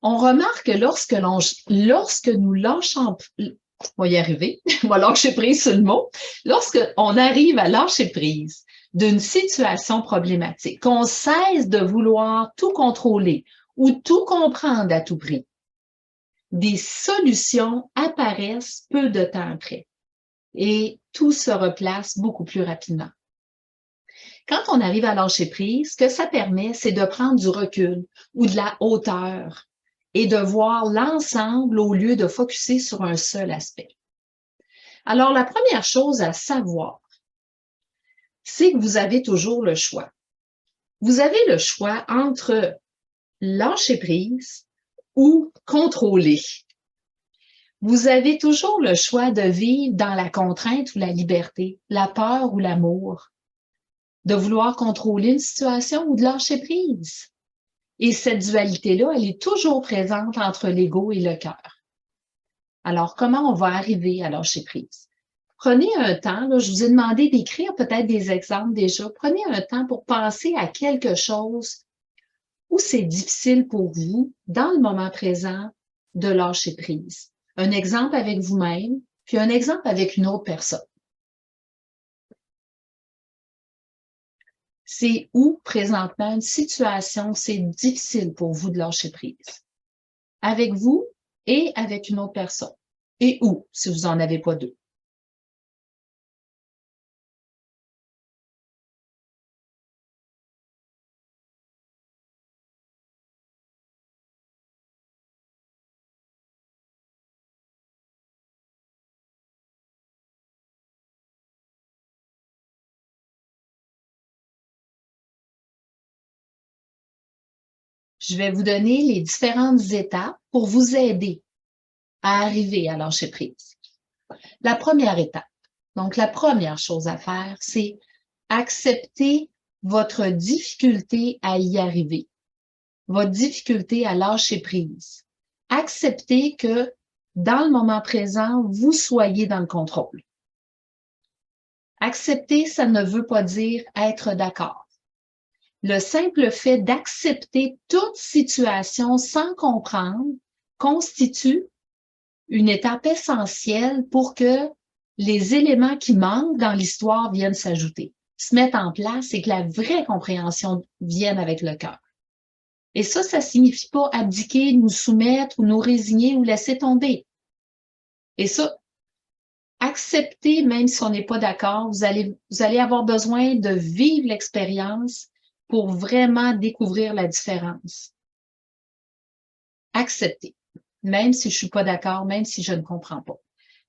On remarque que lorsque nous lâchons, on va y arriver, on va lâcher prise sur le mot, lorsque on arrive à lâcher prise d'une situation problématique, qu'on cesse de vouloir tout contrôler ou tout comprendre à tout prix, des solutions apparaissent peu de temps après et tout se replace beaucoup plus rapidement. Quand on arrive à lâcher prise, ce que ça permet, c'est de prendre du recul ou de la hauteur et de voir l'ensemble au lieu de focusser sur un seul aspect. Alors, la première chose à savoir, c'est que vous avez toujours le choix. Vous avez le choix entre lâcher prise ou contrôler. Vous avez toujours le choix de vivre dans la contrainte ou la liberté, la peur ou l'amour, de vouloir contrôler une situation ou de lâcher prise. Et cette dualité-là, elle est toujours présente entre l'ego et le cœur. Alors, comment on va arriver à lâcher prise? Prenez un temps, là, je vous ai demandé d'écrire peut-être des exemples déjà. Prenez un temps pour penser à quelque chose où c'est difficile pour vous, dans le moment présent, de lâcher prise. Un exemple avec vous-même, puis un exemple avec une autre personne. C'est où, présentement, une situation, c'est difficile pour vous de lâcher prise? Avec vous et avec une autre personne. Et où, si vous n'en avez pas deux? Je vais vous donner les différentes étapes pour vous aider à arriver à lâcher prise. La première étape, donc la première chose à faire, c'est accepter votre difficulté à y arriver, votre difficulté à lâcher prise. Accepter que dans le moment présent, vous soyez dans le contrôle. Accepter, ça ne veut pas dire être d'accord. Le simple fait d'accepter toute situation sans comprendre constitue une étape essentielle pour que les éléments qui manquent dans l'histoire viennent s'ajouter, se mettent en place et que la vraie compréhension vienne avec le cœur. Et ça signifie pas abdiquer, nous soumettre ou nous résigner ou laisser tomber. Et ça, accepter, même si on n'est pas d'accord, vous allez avoir besoin de vivre l'expérience pour vraiment découvrir la différence. Accepter, même si je ne suis pas d'accord, même si je ne comprends pas.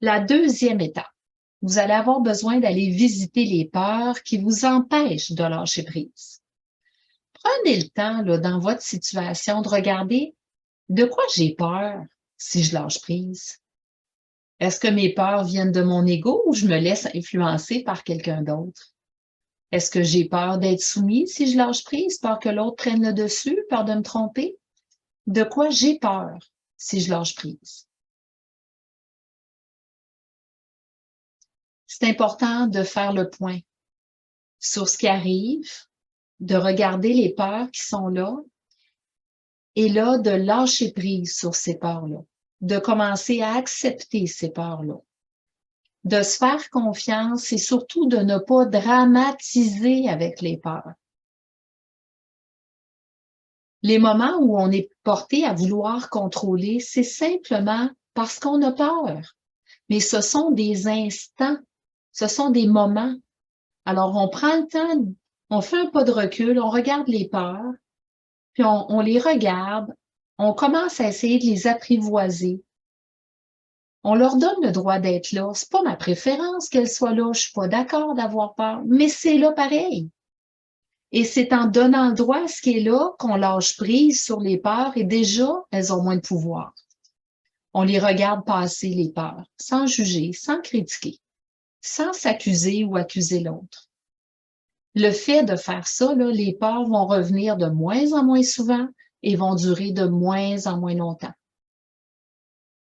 La deuxième étape, vous allez avoir besoin d'aller visiter les peurs qui vous empêchent de lâcher prise. Prenez le temps, là, dans votre situation, de regarder de quoi j'ai peur si je lâche prise. Est-ce que mes peurs viennent de mon ego ou je me laisse influencer par quelqu'un d'autre? Est-ce que j'ai peur d'être soumis si je lâche prise, peur que l'autre prenne le dessus, peur de me tromper? De quoi j'ai peur si je lâche prise? C'est important de faire le point sur ce qui arrive, de regarder les peurs qui sont là et là, de lâcher prise sur ces peurs-là, de commencer à accepter ces peurs-là, de se faire confiance et surtout de ne pas dramatiser avec les peurs. Les moments où on est porté à vouloir contrôler, c'est simplement parce qu'on a peur. Mais ce sont des instants, ce sont des moments. Alors, on prend le temps, on fait un pas de recul, on regarde les peurs, puis on les regarde, on commence à essayer de les apprivoiser. On leur donne le droit d'être là. C'est pas ma préférence qu'elles soient là, je suis pas d'accord d'avoir peur, mais c'est là pareil. Et c'est en donnant le droit à ce qui est là qu'on lâche prise sur les peurs et déjà, elles ont moins de pouvoir. On les regarde passer, les peurs, sans juger, sans critiquer, sans s'accuser ou accuser l'autre. Le fait de faire ça, là, les peurs vont revenir de moins en moins souvent et vont durer de moins en moins longtemps.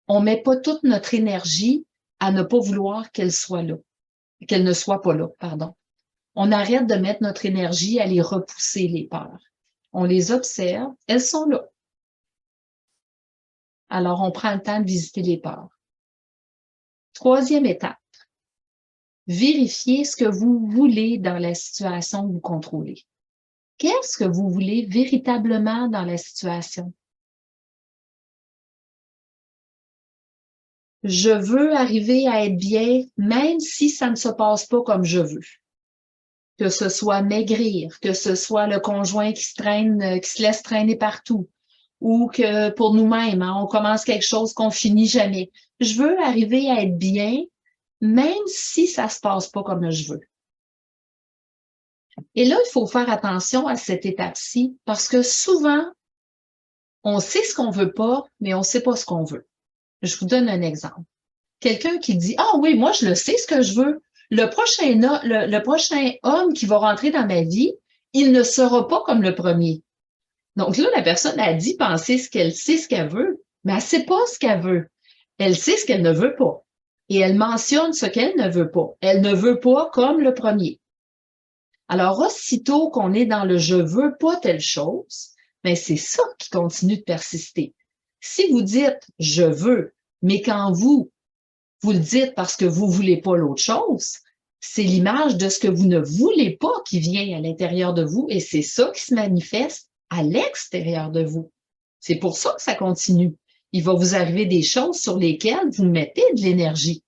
On met pas toute notre énergie à ne pas vouloir qu'elle soit là, qu'elle ne soit pas là, pardon. On arrête de mettre notre énergie à les repousser, les peurs. On les observe, elles sont là. Alors, on prend le temps de visiter les peurs. Troisième étape, vérifiez ce que vous voulez dans la situation que vous contrôlez. Qu'est-ce que vous voulez véritablement dans la situation? Je veux arriver à être bien, même si ça ne se passe pas comme je veux. Que ce soit maigrir, que ce soit le conjoint qui se laisse traîner partout, ou que pour nous-mêmes, hein, on commence quelque chose qu'on finit jamais. Je veux arriver à être bien, même si ça se passe pas comme je veux. Et là, il faut faire attention à cette étape-ci, parce que souvent, on sait ce qu'on veut pas, mais on sait pas ce qu'on veut. Je vous donne un exemple. Quelqu'un qui dit, ah oui, moi, je le sais ce que je veux. Le prochain homme qui va rentrer dans ma vie, il ne sera pas comme le premier. Donc là, la personne a dit penser ce qu'elle sait ce qu'elle veut, mais elle ne sait pas ce qu'elle veut. Elle sait ce qu'elle ne veut pas. Et elle mentionne ce qu'elle ne veut pas. Elle ne veut pas comme le premier. Alors, aussitôt qu'on est dans le je veux pas telle chose, mais c'est ça qui continue de persister. Si vous dites je veux, mais quand vous le dites parce que vous voulez pas l'autre chose, c'est l'image de ce que vous ne voulez pas qui vient à l'intérieur de vous et c'est ça qui se manifeste à l'extérieur de vous. C'est pour ça que ça continue. Il va vous arriver des choses sur lesquelles vous mettez de l'énergie.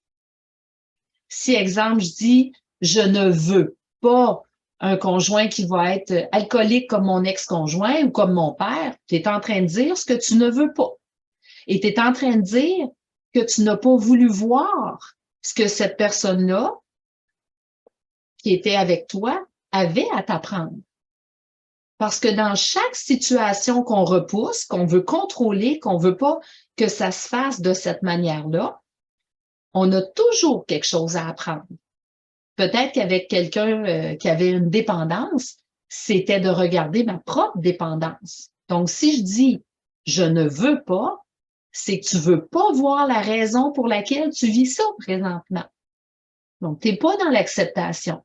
Si, exemple, je dis « je ne veux pas un conjoint qui va être alcoolique comme mon ex-conjoint ou comme mon père », tu es en train de dire ce que tu ne veux pas. Et tu es en train de dire que tu n'as pas voulu voir ce que cette personne-là, qui était avec toi, avait à t'apprendre. Parce que dans chaque situation qu'on repousse, qu'on veut contrôler, qu'on veut pas que ça se fasse de cette manière-là, on a toujours quelque chose à apprendre. Peut-être qu'avec quelqu'un qui avait une dépendance, c'était de regarder ma propre dépendance. Donc, si je dis « je ne veux pas », c'est que tu veux pas voir la raison pour laquelle tu vis ça présentement. Donc, tu n'es pas dans l'acceptation.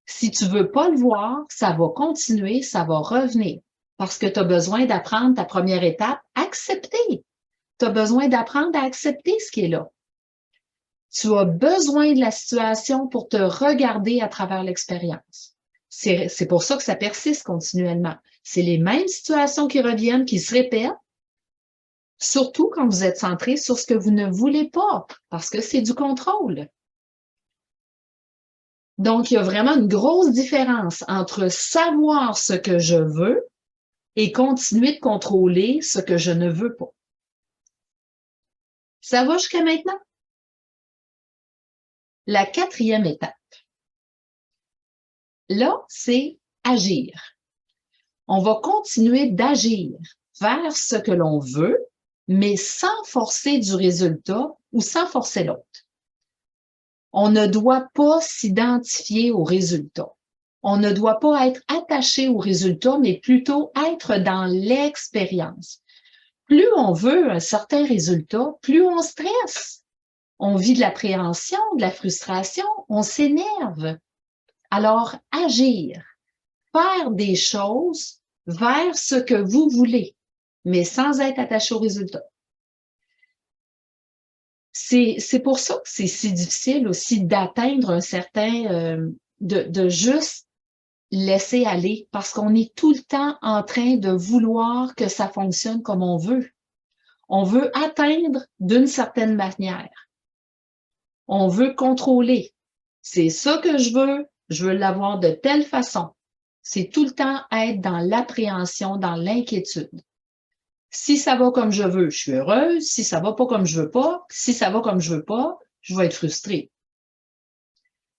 Si tu veux pas le voir, ça va continuer, ça va revenir. Parce que tu as besoin d'apprendre ta première étape, accepter. Tu as besoin d'apprendre à accepter ce qui est là. Tu as besoin de la situation pour te regarder à travers l'expérience. C'est pour ça que ça persiste continuellement. C'est les mêmes situations qui reviennent, qui se répètent, surtout quand vous êtes centré sur ce que vous ne voulez pas, parce que c'est du contrôle. Donc, il y a vraiment une grosse différence entre savoir ce que je veux et continuer de contrôler ce que je ne veux pas. Ça va jusqu'à maintenant? La 4e étape. Là, c'est agir. On va continuer d'agir vers ce que l'on veut, mais sans forcer du résultat ou sans forcer l'autre. On ne doit pas s'identifier au résultat. On ne doit pas être attaché au résultat, mais plutôt être dans l'expérience. Plus on veut un certain résultat, plus on stresse. On vit de l'appréhension, de la frustration, on s'énerve. Alors, agir, faire des choses vers ce que vous voulez, mais sans être attaché au résultat. C'est pour ça que c'est si difficile aussi d'atteindre un certain, de juste laisser aller, parce qu'on est tout le temps en train de vouloir que ça fonctionne comme on veut. On veut atteindre d'une certaine manière. On veut contrôler. C'est ça que je veux l'avoir de telle façon. C'est tout le temps être dans l'appréhension, dans l'inquiétude. Si ça va comme je veux, je suis heureuse. Si ça va pas comme je veux pas, si ça va comme je veux pas, je vais être frustrée.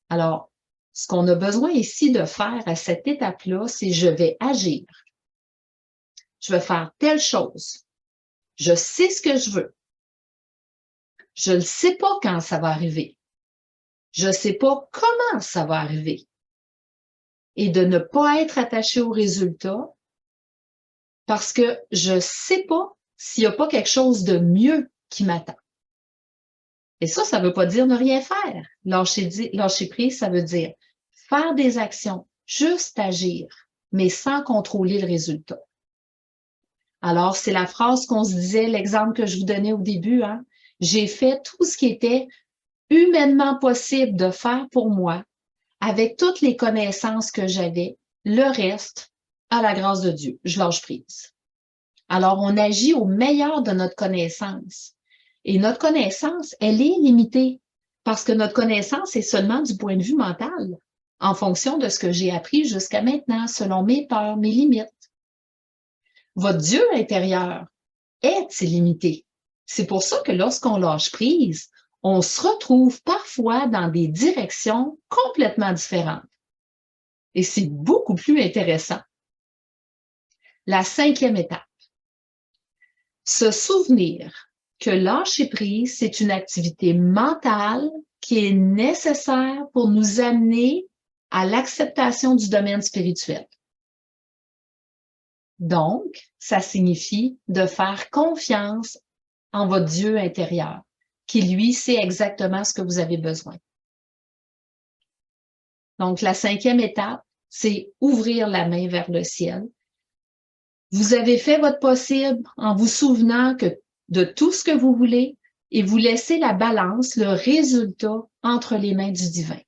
Alors, ce qu'on a besoin ici de faire à cette étape-là, c'est je vais agir. Je vais faire telle chose. Je sais ce que je veux. Je ne sais pas quand ça va arriver. Je ne sais pas comment ça va arriver. Et de ne pas être attaché au résultat parce que je ne sais pas s'il n'y a pas quelque chose de mieux qui m'attend. Et ça ne veut pas dire ne rien faire. Lâcher prise, ça veut dire faire des actions, juste agir, mais sans contrôler le résultat. Alors, c'est la phrase qu'on se disait, l'exemple que je vous donnais au début, hein? J'ai fait tout ce qui était humainement possible de faire pour moi, avec toutes les connaissances que j'avais, le reste, à la grâce de Dieu, je lâche prise. Alors, on agit au meilleur de notre connaissance. Et notre connaissance, elle est limitée parce que notre connaissance est seulement du point de vue mental, en fonction de ce que j'ai appris jusqu'à maintenant, selon mes peurs, mes limites. Votre Dieu intérieur est illimité. C'est pour ça que lorsqu'on lâche prise, on se retrouve parfois dans des directions complètement différentes. Et c'est beaucoup plus intéressant. La 5e étape. Se souvenir que lâcher prise, c'est une activité mentale qui est nécessaire pour nous amener à l'acceptation du domaine spirituel. Donc, ça signifie de faire confiance en votre Dieu intérieur, qui lui sait exactement ce que vous avez besoin. Donc, la 5e étape, c'est ouvrir la main vers le ciel. Vous avez fait votre possible en vous souvenant de tout ce que vous voulez et vous laissez la balance, le résultat, entre les mains du divin.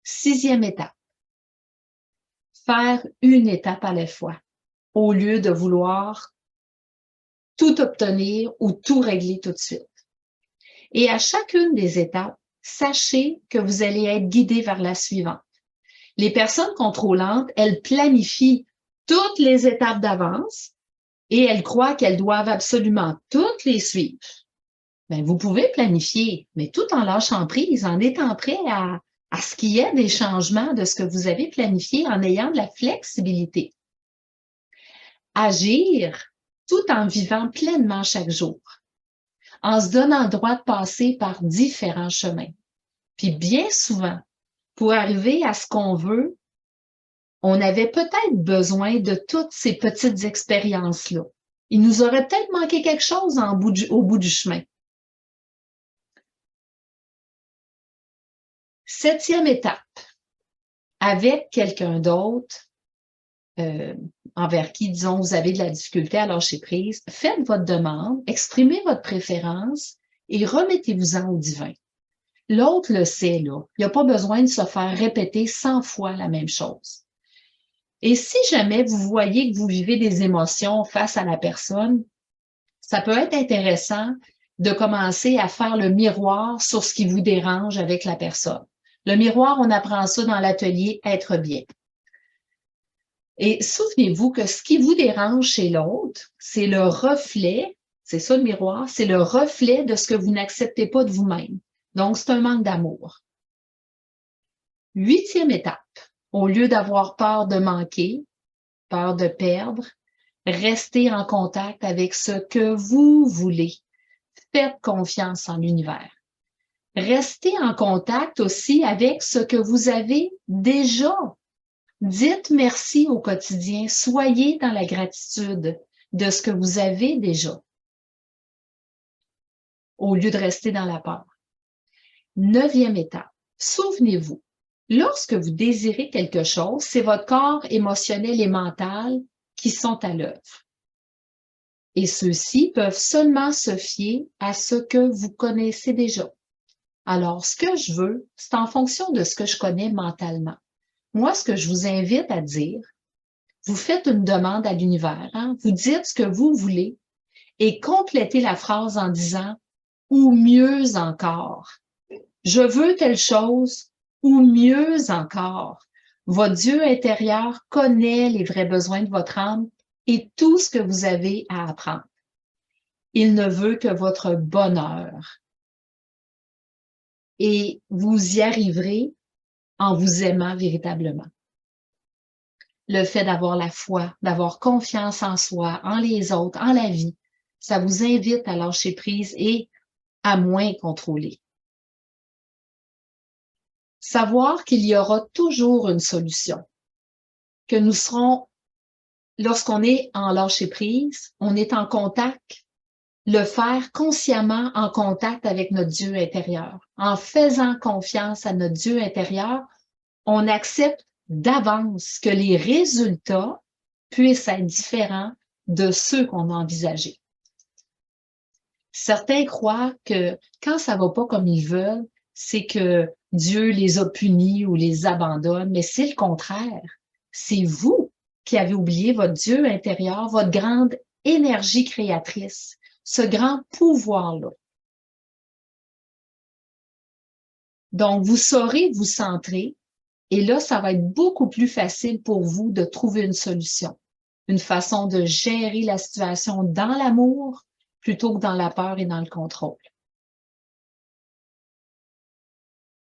6e étape. Faire une étape à la fois, au lieu de vouloir tout obtenir ou tout régler tout de suite. Et à chacune des étapes, sachez que vous allez être guidé vers la suivante. Les personnes contrôlantes, elles planifient toutes les étapes d'avance et elles croient qu'elles doivent absolument toutes les suivre. Bien, vous pouvez planifier, mais tout en lâchant prise, en étant prêt à ce qu'il y ait des changements de ce que vous avez planifié, en ayant de la flexibilité. Agir tout en vivant pleinement chaque jour, en se donnant le droit de passer par différents chemins. Puis bien souvent, pour arriver à ce qu'on veut, on avait peut-être besoin de toutes ces petites expériences-là. Il nous aurait peut-être manqué quelque chose au bout du chemin. 7e étape, avec quelqu'un d'autre, envers qui, disons, vous avez de la difficulté à lâcher prise, faites votre demande, exprimez votre préférence et remettez-vous-en au divin. L'autre le sait, là. Il n'y a pas besoin de se faire répéter 100 fois la même chose. Et si jamais vous voyez que vous vivez des émotions face à la personne, ça peut être intéressant de commencer à faire le miroir sur ce qui vous dérange avec la personne. Le miroir, on apprend ça dans l'atelier Être bien. Et souvenez-vous que ce qui vous dérange chez l'autre, c'est le reflet, c'est ça le miroir, c'est le reflet de ce que vous n'acceptez pas de vous-même. Donc, c'est un manque d'amour. 8e étape, au lieu d'avoir peur de manquer, peur de perdre, restez en contact avec ce que vous voulez. Faites confiance en l'univers. Restez en contact aussi avec ce que vous avez déjà. Dites merci au quotidien. Soyez dans la gratitude de ce que vous avez déjà, au lieu de rester dans la peur. 9e étape, souvenez-vous, lorsque vous désirez quelque chose, c'est votre corps émotionnel et mental qui sont à l'œuvre. Et ceux-ci peuvent seulement se fier à ce que vous connaissez déjà. Alors, ce que je veux, c'est en fonction de ce que je connais mentalement. Moi, ce que je vous invite à dire, vous faites une demande à l'univers, hein? Vous dites ce que vous voulez et complétez la phrase en disant « ou mieux encore ». Je veux telle chose ou mieux encore. Votre Dieu intérieur connaît les vrais besoins de votre âme et tout ce que vous avez à apprendre. Il ne veut que votre bonheur. Et vous y arriverez en vous aimant véritablement. Le fait d'avoir la foi, d'avoir confiance en soi, en les autres, en la vie, ça vous invite à lâcher prise et à moins contrôler. Savoir qu'il y aura toujours une solution, que nous serons, lorsqu'on est en lâcher prise, on est en contact, le faire consciemment en contact avec notre Dieu intérieur. En faisant confiance à notre Dieu intérieur, on accepte d'avance que les résultats puissent être différents de ceux qu'on a envisagés. Certains croient que quand ça va pas comme ils veulent, c'est que Dieu les a punis ou les abandonne, mais c'est le contraire. C'est vous qui avez oublié votre Dieu intérieur, votre grande énergie créatrice, ce grand pouvoir-là. Donc, vous saurez vous centrer et là, ça va être beaucoup plus facile pour vous de trouver une solution, une façon de gérer la situation dans l'amour plutôt que dans la peur et dans le contrôle.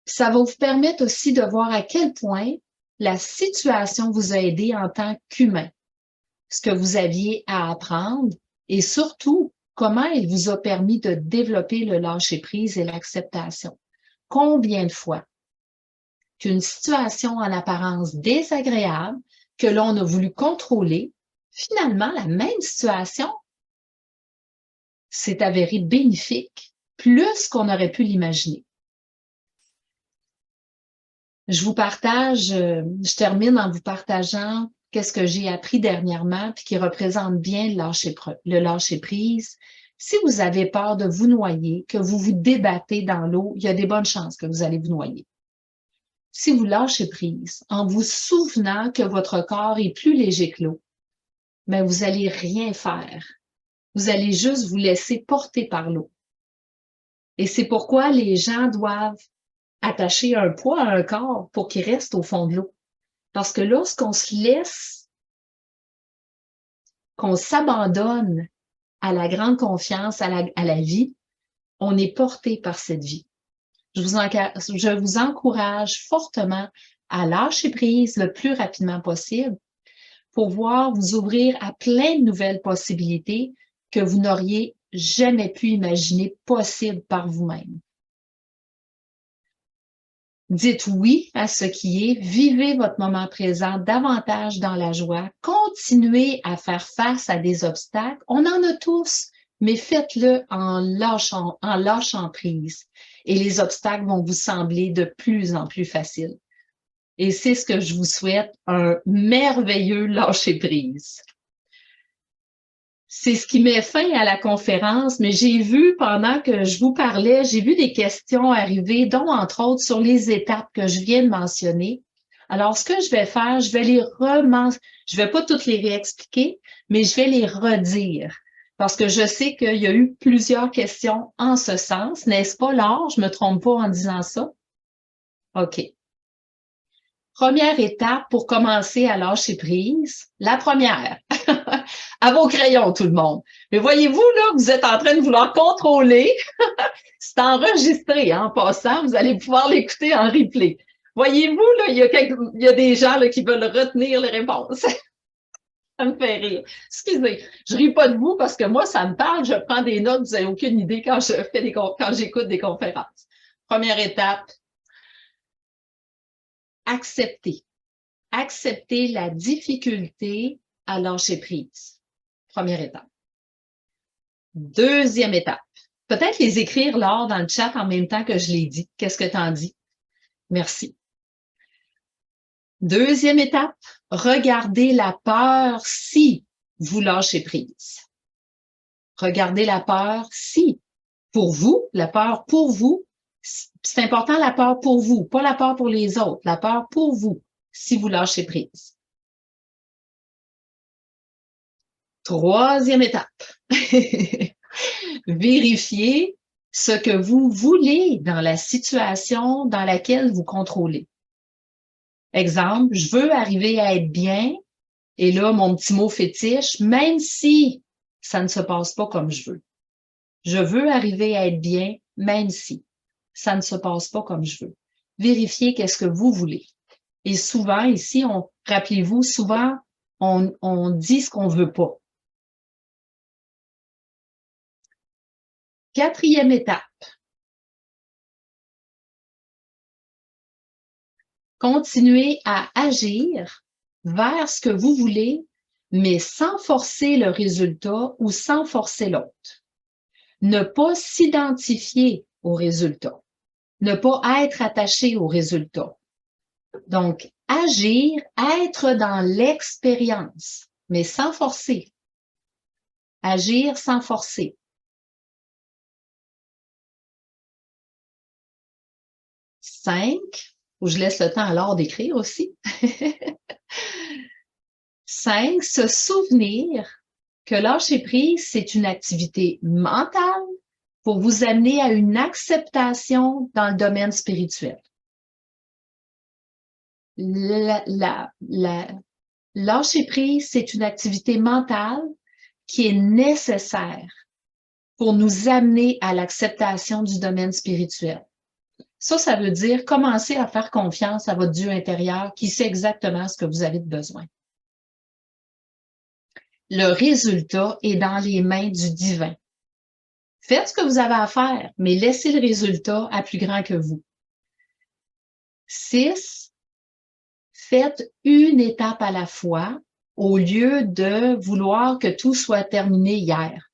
Ça va vous permettre aussi de voir à quel point la situation vous a aidé en tant qu'humain, ce que vous aviez à apprendre et surtout, comment il vous a permis de développer le lâcher-prise et l'acceptation. Combien de fois qu'une situation en apparence désagréable que l'on a voulu contrôler, finalement, la même situation s'est avérée bénéfique, plus qu'on aurait pu l'imaginer. Je termine en vous partageant qu'est-ce que j'ai appris dernièrement puis qui représente bien le lâcher-prise. Si vous avez peur de vous noyer, que vous vous débattez dans l'eau, il y a des bonnes chances que vous allez vous noyer. Si vous lâchez prise, en vous souvenant que votre corps est plus léger que l'eau, mais vous n'allez rien faire. Vous allez juste vous laisser porter par l'eau. Et c'est pourquoi les gens doivent attacher un poids à un corps pour qu'il reste au fond de l'eau. Parce que lorsqu'on se laisse, qu'on s'abandonne à la grande confiance, à la vie, on est porté par cette vie. Je vous encourage fortement à lâcher prise le plus rapidement possible pour pouvoir vous ouvrir à plein de nouvelles possibilités que vous n'auriez jamais pu imaginer possibles par vous-même. Dites oui à ce qui est, vivez votre moment présent davantage dans la joie, continuez à faire face à des obstacles, on en a tous, mais faites-le en lâchant prise et les obstacles vont vous sembler de plus en plus faciles. Et c'est ce que je vous souhaite, un merveilleux lâcher-prise. C'est ce qui met fin à la conférence, mais j'ai vu, pendant que je vous parlais, j'ai vu des questions arriver, dont entre autres sur les étapes que je viens de mentionner. Alors, ce que je vais faire, je vais pas toutes les réexpliquer, mais je vais les redire. Parce que je sais qu'il y a eu plusieurs questions en ce sens. N'est-ce pas, Laure? Je me trompe pas en disant ça? OK. Première étape pour commencer à lâcher prise. La première, à vos crayons, tout le monde. Mais voyez-vous, là, vous êtes en train de vouloir contrôler. C'est enregistré, hein, en passant. Vous allez pouvoir l'écouter en replay. Voyez-vous, là, il y a des gens là, qui veulent retenir les réponses. Ça me fait rire. Excusez, je ris pas de vous parce que moi, ça me parle, je prends des notes, vous n'avez aucune idée quand quand j'écoute des conférences. Première étape, accepter. Accepter la difficulté à lâcher prise. Première étape. Deuxième étape. Peut-être les écrire, Laure, dans le chat en même temps que je l'ai dit. Qu'est-ce que tu en dis? Merci. Deuxième étape, regardez la peur si vous lâchez prise. Regardez la peur si, pour vous, la peur pour vous, c'est important la peur pour vous, pas la peur pour les autres, la peur pour vous, si vous lâchez prise. Troisième étape, vérifiez ce que vous voulez dans la situation dans laquelle vous contrôlez. Exemple, je veux arriver à être bien, et là, mon petit mot fétiche, même si ça ne se passe pas comme je veux. Je veux arriver à être bien, même si ça ne se passe pas comme je veux. Vérifiez qu'est-ce que vous voulez. Et souvent, ici, rappelez-vous, souvent, on dit ce qu'on veut pas. Quatrième étape. Continuez à agir vers ce que vous voulez, mais sans forcer le résultat ou sans forcer l'autre. Ne pas s'identifier au résultat. Ne pas être attaché au résultat. Donc, agir, être dans l'expérience, mais sans forcer. Agir sans forcer. 5, où je laisse le temps à Laure d'écrire aussi. 5, se souvenir que lâcher prise, c'est une activité mentale pour vous amener à une acceptation dans le domaine spirituel. Lâcher prise, c'est une activité mentale qui est nécessaire pour nous amener à l'acceptation du domaine spirituel. Ça veut dire commencer à faire confiance à votre Dieu intérieur qui sait exactement ce que vous avez de besoin. Le résultat est dans les mains du divin. Faites ce que vous avez à faire, mais laissez le résultat à plus grand que vous. 6, faites une étape à la fois au lieu de vouloir que tout soit terminé hier.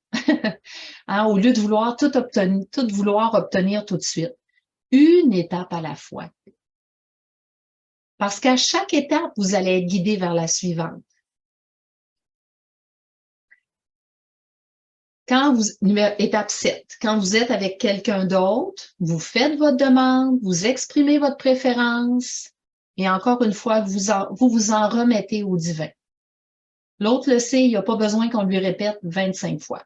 Hein, au lieu de vouloir tout vouloir obtenir tout de suite. Une étape à la fois. Parce qu'à chaque étape, vous allez être guidé vers la suivante. Étape 7, quand vous êtes avec quelqu'un d'autre, vous faites votre demande, vous exprimez votre préférence et encore une fois, vous vous en remettez au divin. L'autre le sait, il n'y a pas besoin qu'on lui répète 25 fois.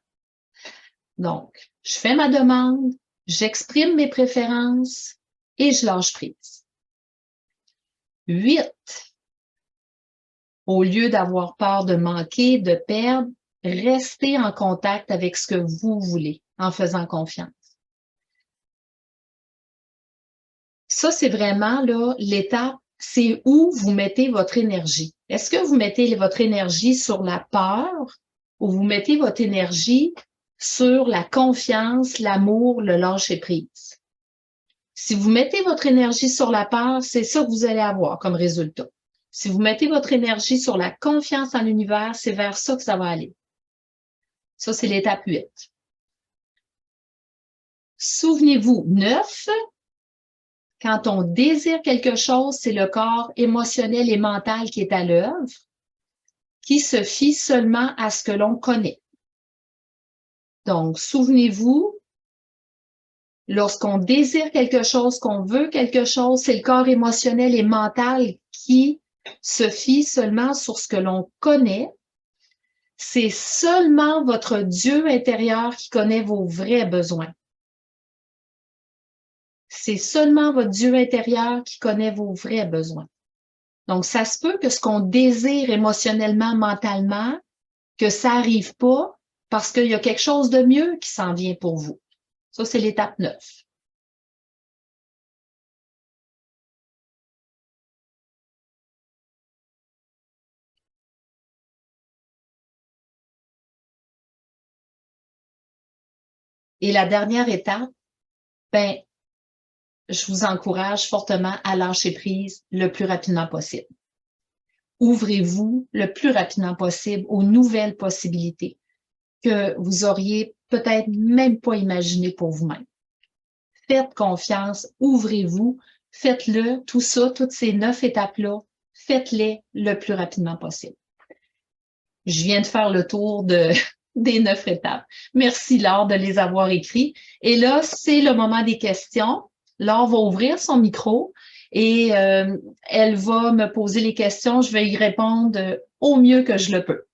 Donc, je fais ma demande, j'exprime mes préférences et je lâche prise. 8, au lieu d'avoir peur de manquer, de perdre, restez en contact avec ce que vous voulez en faisant confiance. Ça, c'est vraiment là l'étape, c'est où vous mettez votre énergie. Est-ce que vous mettez votre énergie sur la peur ou vous mettez votre énergie sur la confiance, l'amour, le lâcher-prise? Si vous mettez votre énergie sur la peur, c'est ça que vous allez avoir comme résultat. Si vous mettez votre énergie sur la confiance en l'univers, c'est vers ça que ça va aller. Ça, c'est l'étape 8. Souvenez-vous, 9, quand on désire quelque chose, c'est le corps émotionnel et mental qui est à l'œuvre, qui se fie seulement à ce que l'on connaît. Donc, souvenez-vous, lorsqu'on désire quelque chose, qu'on veut quelque chose, c'est le corps émotionnel et mental qui se fie seulement sur ce que l'on connaît. C'est seulement votre Dieu intérieur qui connaît vos vrais besoins. C'est seulement votre Dieu intérieur qui connaît vos vrais besoins. Donc, ça se peut que ce qu'on désire émotionnellement, mentalement, que ça n'arrive pas parce qu'il y a quelque chose de mieux qui s'en vient pour vous. Ça, c'est l'étape 9. Et la dernière étape, ben, je vous encourage fortement à lâcher prise le plus rapidement possible. Ouvrez-vous le plus rapidement possible aux nouvelles possibilités que vous auriez peut-être même pas imaginées pour vous-même. Faites confiance, ouvrez-vous, faites-le, tout ça, toutes ces 9 étapes-là, faites-les le plus rapidement possible. Je viens de faire le tour des 9 étapes. Merci Laure de les avoir écrits. Et là, c'est le moment des questions. Laure va ouvrir son micro et elle va me poser les questions. Je vais y répondre au mieux que je le peux.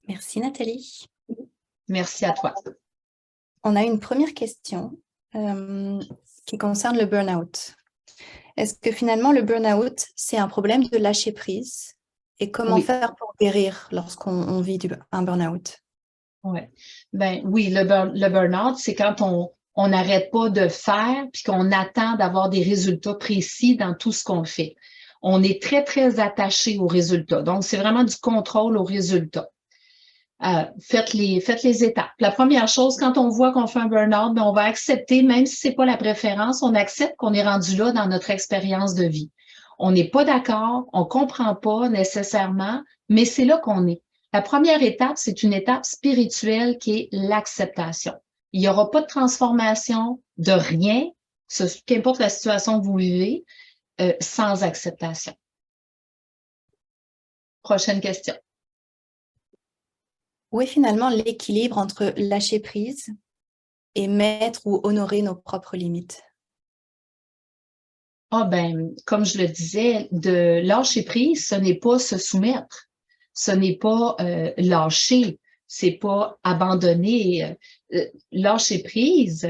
Merci Nathalie. Merci à toi. On a une première question qui concerne le burn-out. Est-ce que finalement le burn-out, c'est un problème de lâcher prise? Et comment faire pour guérir lorsqu'on vit un burn-out? Ouais. Ben oui, le burn-out, c'est quand on n'arrête pas de faire puis qu'on attend d'avoir des résultats précis dans tout ce qu'on fait. On est très, très attaché aux résultats. Donc, c'est vraiment du contrôle aux résultats. Faites les étapes. La première chose, quand on voit qu'on fait un burn-out, ben on va accepter, même si c'est pas la préférence, on accepte qu'on est rendu là dans notre expérience de vie. On n'est pas d'accord, on comprend pas nécessairement, mais c'est là qu'on est. La première étape, c'est une étape spirituelle qui est l'acceptation. Il n'y aura pas de transformation de rien, qu'importe la situation que vous vivez, sans acceptation. Prochaine question. Où est finalement l'équilibre entre lâcher prise et mettre ou honorer nos propres limites? Ah ben, comme je le disais, de lâcher prise, ce n'est pas se soumettre, ce n'est pas lâcher, c'est pas abandonner. Lâcher prise,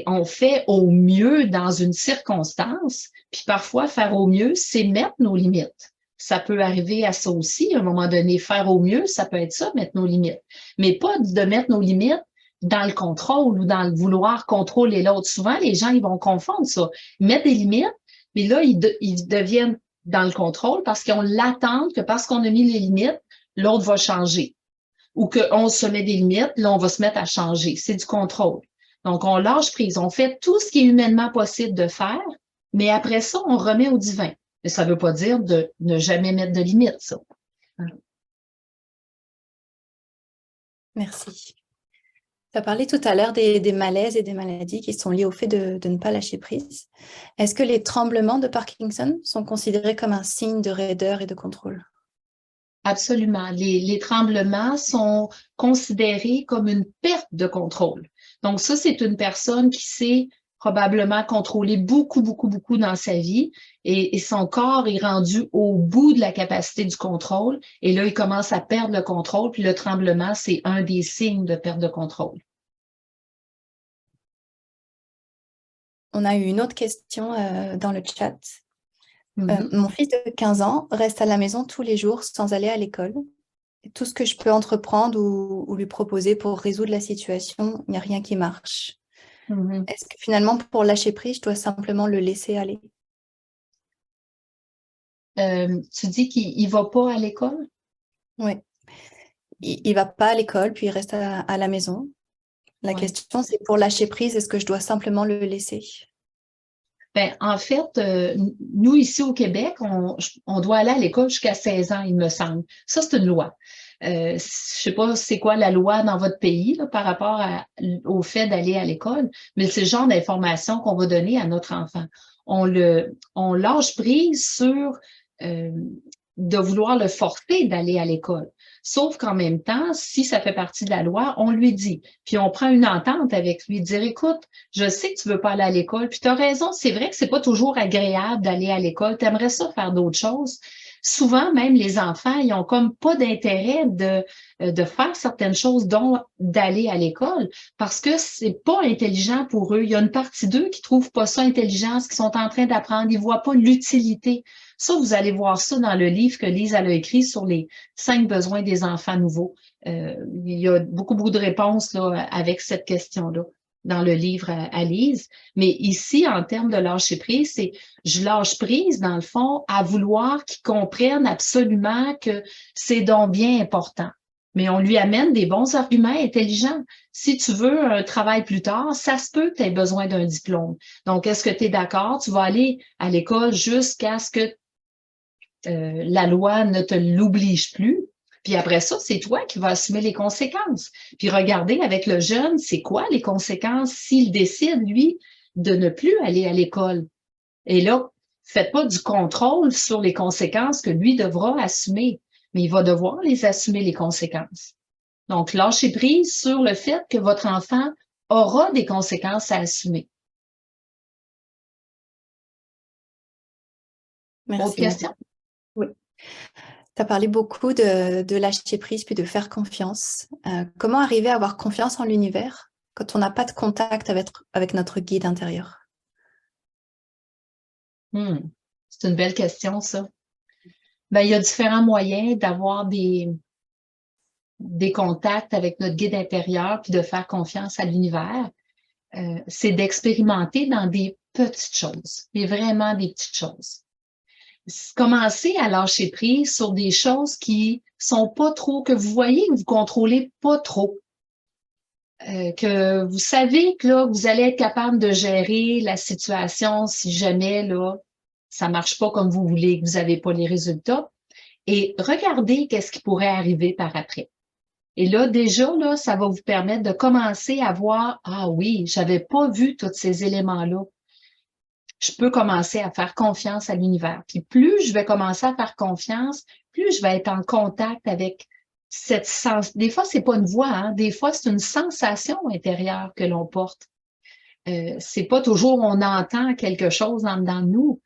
on fait au mieux dans une circonstance, puis parfois faire au mieux, c'est mettre nos limites. Ça peut arriver à ça aussi, à un moment donné, faire au mieux, ça peut être ça, mettre nos limites. Mais pas de mettre nos limites dans le contrôle ou dans le vouloir contrôler l'autre. Souvent, les gens, ils vont confondre ça. Ils mettent des limites, mais là, ils deviennent dans le contrôle parce qu'on l'attend que parce qu'on a mis les limites, l'autre va changer. Ou qu'on se met des limites, là, on va se mettre à changer. C'est du contrôle. Donc, on lâche prise. On fait tout ce qui est humainement possible de faire, mais après ça, on remet au divin. Mais ça ne veut pas dire de ne jamais mettre de limites, ça. Merci. Tu as parlé tout à l'heure des malaises et des maladies qui sont liées au fait de ne pas lâcher prise. Est-ce que les tremblements de Parkinson sont considérés comme un signe de raideur et de contrôle? Absolument. Les tremblements sont considérés comme une perte de contrôle. Donc ça, c'est une personne qui sait probablement contrôler beaucoup, beaucoup, beaucoup dans sa vie et son corps est rendu au bout de la capacité du contrôle et là, il commence à perdre le contrôle puis le tremblement, c'est un des signes de perte de contrôle. On a eu une autre question dans le chat. Mon fils de 15 ans reste à la maison tous les jours sans aller à l'école. Tout ce que je peux entreprendre ou lui proposer pour résoudre la situation, il n'y a rien qui marche. Est-ce que finalement, pour lâcher prise, je dois simplement le laisser aller? Tu dis qu'il ne va pas à l'école? Oui. Il ne va pas à l'école, puis il reste à la maison. La question, c'est pour lâcher prise, est-ce que je dois simplement le laisser? Ben, en fait, nous, ici au Québec, on doit aller à l'école jusqu'à 16 ans, il me semble. Ça, c'est une loi. Je sais pas c'est quoi la loi dans votre pays là, par rapport au fait d'aller à l'école, mais c'est le genre d'information qu'on va donner à notre enfant. On lâche prise sur de vouloir le forcer d'aller à l'école. Sauf qu'en même temps, si ça fait partie de la loi, on lui dit. Puis on prend une entente avec lui, dire, écoute, je sais que tu veux pas aller à l'école, puis tu as raison, c'est vrai que c'est pas toujours agréable d'aller à l'école, tu aimerais ça faire d'autres choses, souvent, même les enfants, ils ont comme pas d'intérêt de faire certaines choses, dont d'aller à l'école, parce que c'est pas intelligent pour eux. Il y a une partie d'eux qui trouvent pas ça intelligent, ce qu'ils sont en train d'apprendre. Ils voient pas l'utilité. Ça, vous allez voir ça dans le livre que Lise elle a écrit sur les 5 besoins des enfants nouveaux. Il y a beaucoup de réponses là, avec cette question-là dans le livre à Lise. Mais ici, en termes de lâcher prise, c'est je lâche prise, dans le fond, à vouloir qu'ils comprennent absolument que c'est donc bien important. Mais on lui amène des bons arguments intelligents. Si tu veux un travail plus tard, ça se peut que tu aies besoin d'un diplôme. Donc, est-ce que tu es d'accord? Tu vas aller à l'école jusqu'à ce que la loi ne te l'oblige plus. Puis après ça, c'est toi qui vas assumer les conséquences. Puis regardez avec le jeune, c'est quoi les conséquences s'il décide, lui, de ne plus aller à l'école. Et là, faites pas du contrôle sur les conséquences que lui devra assumer, mais il va devoir les assumer, les conséquences. Donc, lâchez prise sur le fait que votre enfant aura des conséquences à assumer. Merci. Autre question? Oui. Tu as parlé beaucoup de lâcher prise puis de faire confiance. Comment arriver à avoir confiance en l'univers quand on n'a pas de contact avec notre guide intérieur? C'est une belle question, ça. Ben, il y a différents moyens d'avoir des contacts avec notre guide intérieur puis de faire confiance à l'univers. C'est d'expérimenter dans des petites choses, mais vraiment des petites choses. Commencez à lâcher prise sur des choses qui sont pas trop, que vous voyez que vous contrôlez pas trop. Que vous savez que là, vous allez être capable de gérer la situation si jamais là, ça marche pas comme vous voulez, que vous n'avez pas les résultats. Et regardez qu'est-ce qui pourrait arriver par après. Et là, déjà, là, ça va vous permettre de commencer à voir, ah oui, j'avais pas vu tous ces éléments-là. Je peux commencer à faire confiance à l'univers. Puis plus je vais commencer à faire confiance, plus je vais être en contact avec cette sens. Des fois, c'est pas une voix, hein? Des fois, c'est une sensation intérieure que l'on porte. C'est pas toujours on entend quelque chose en dedans de nous.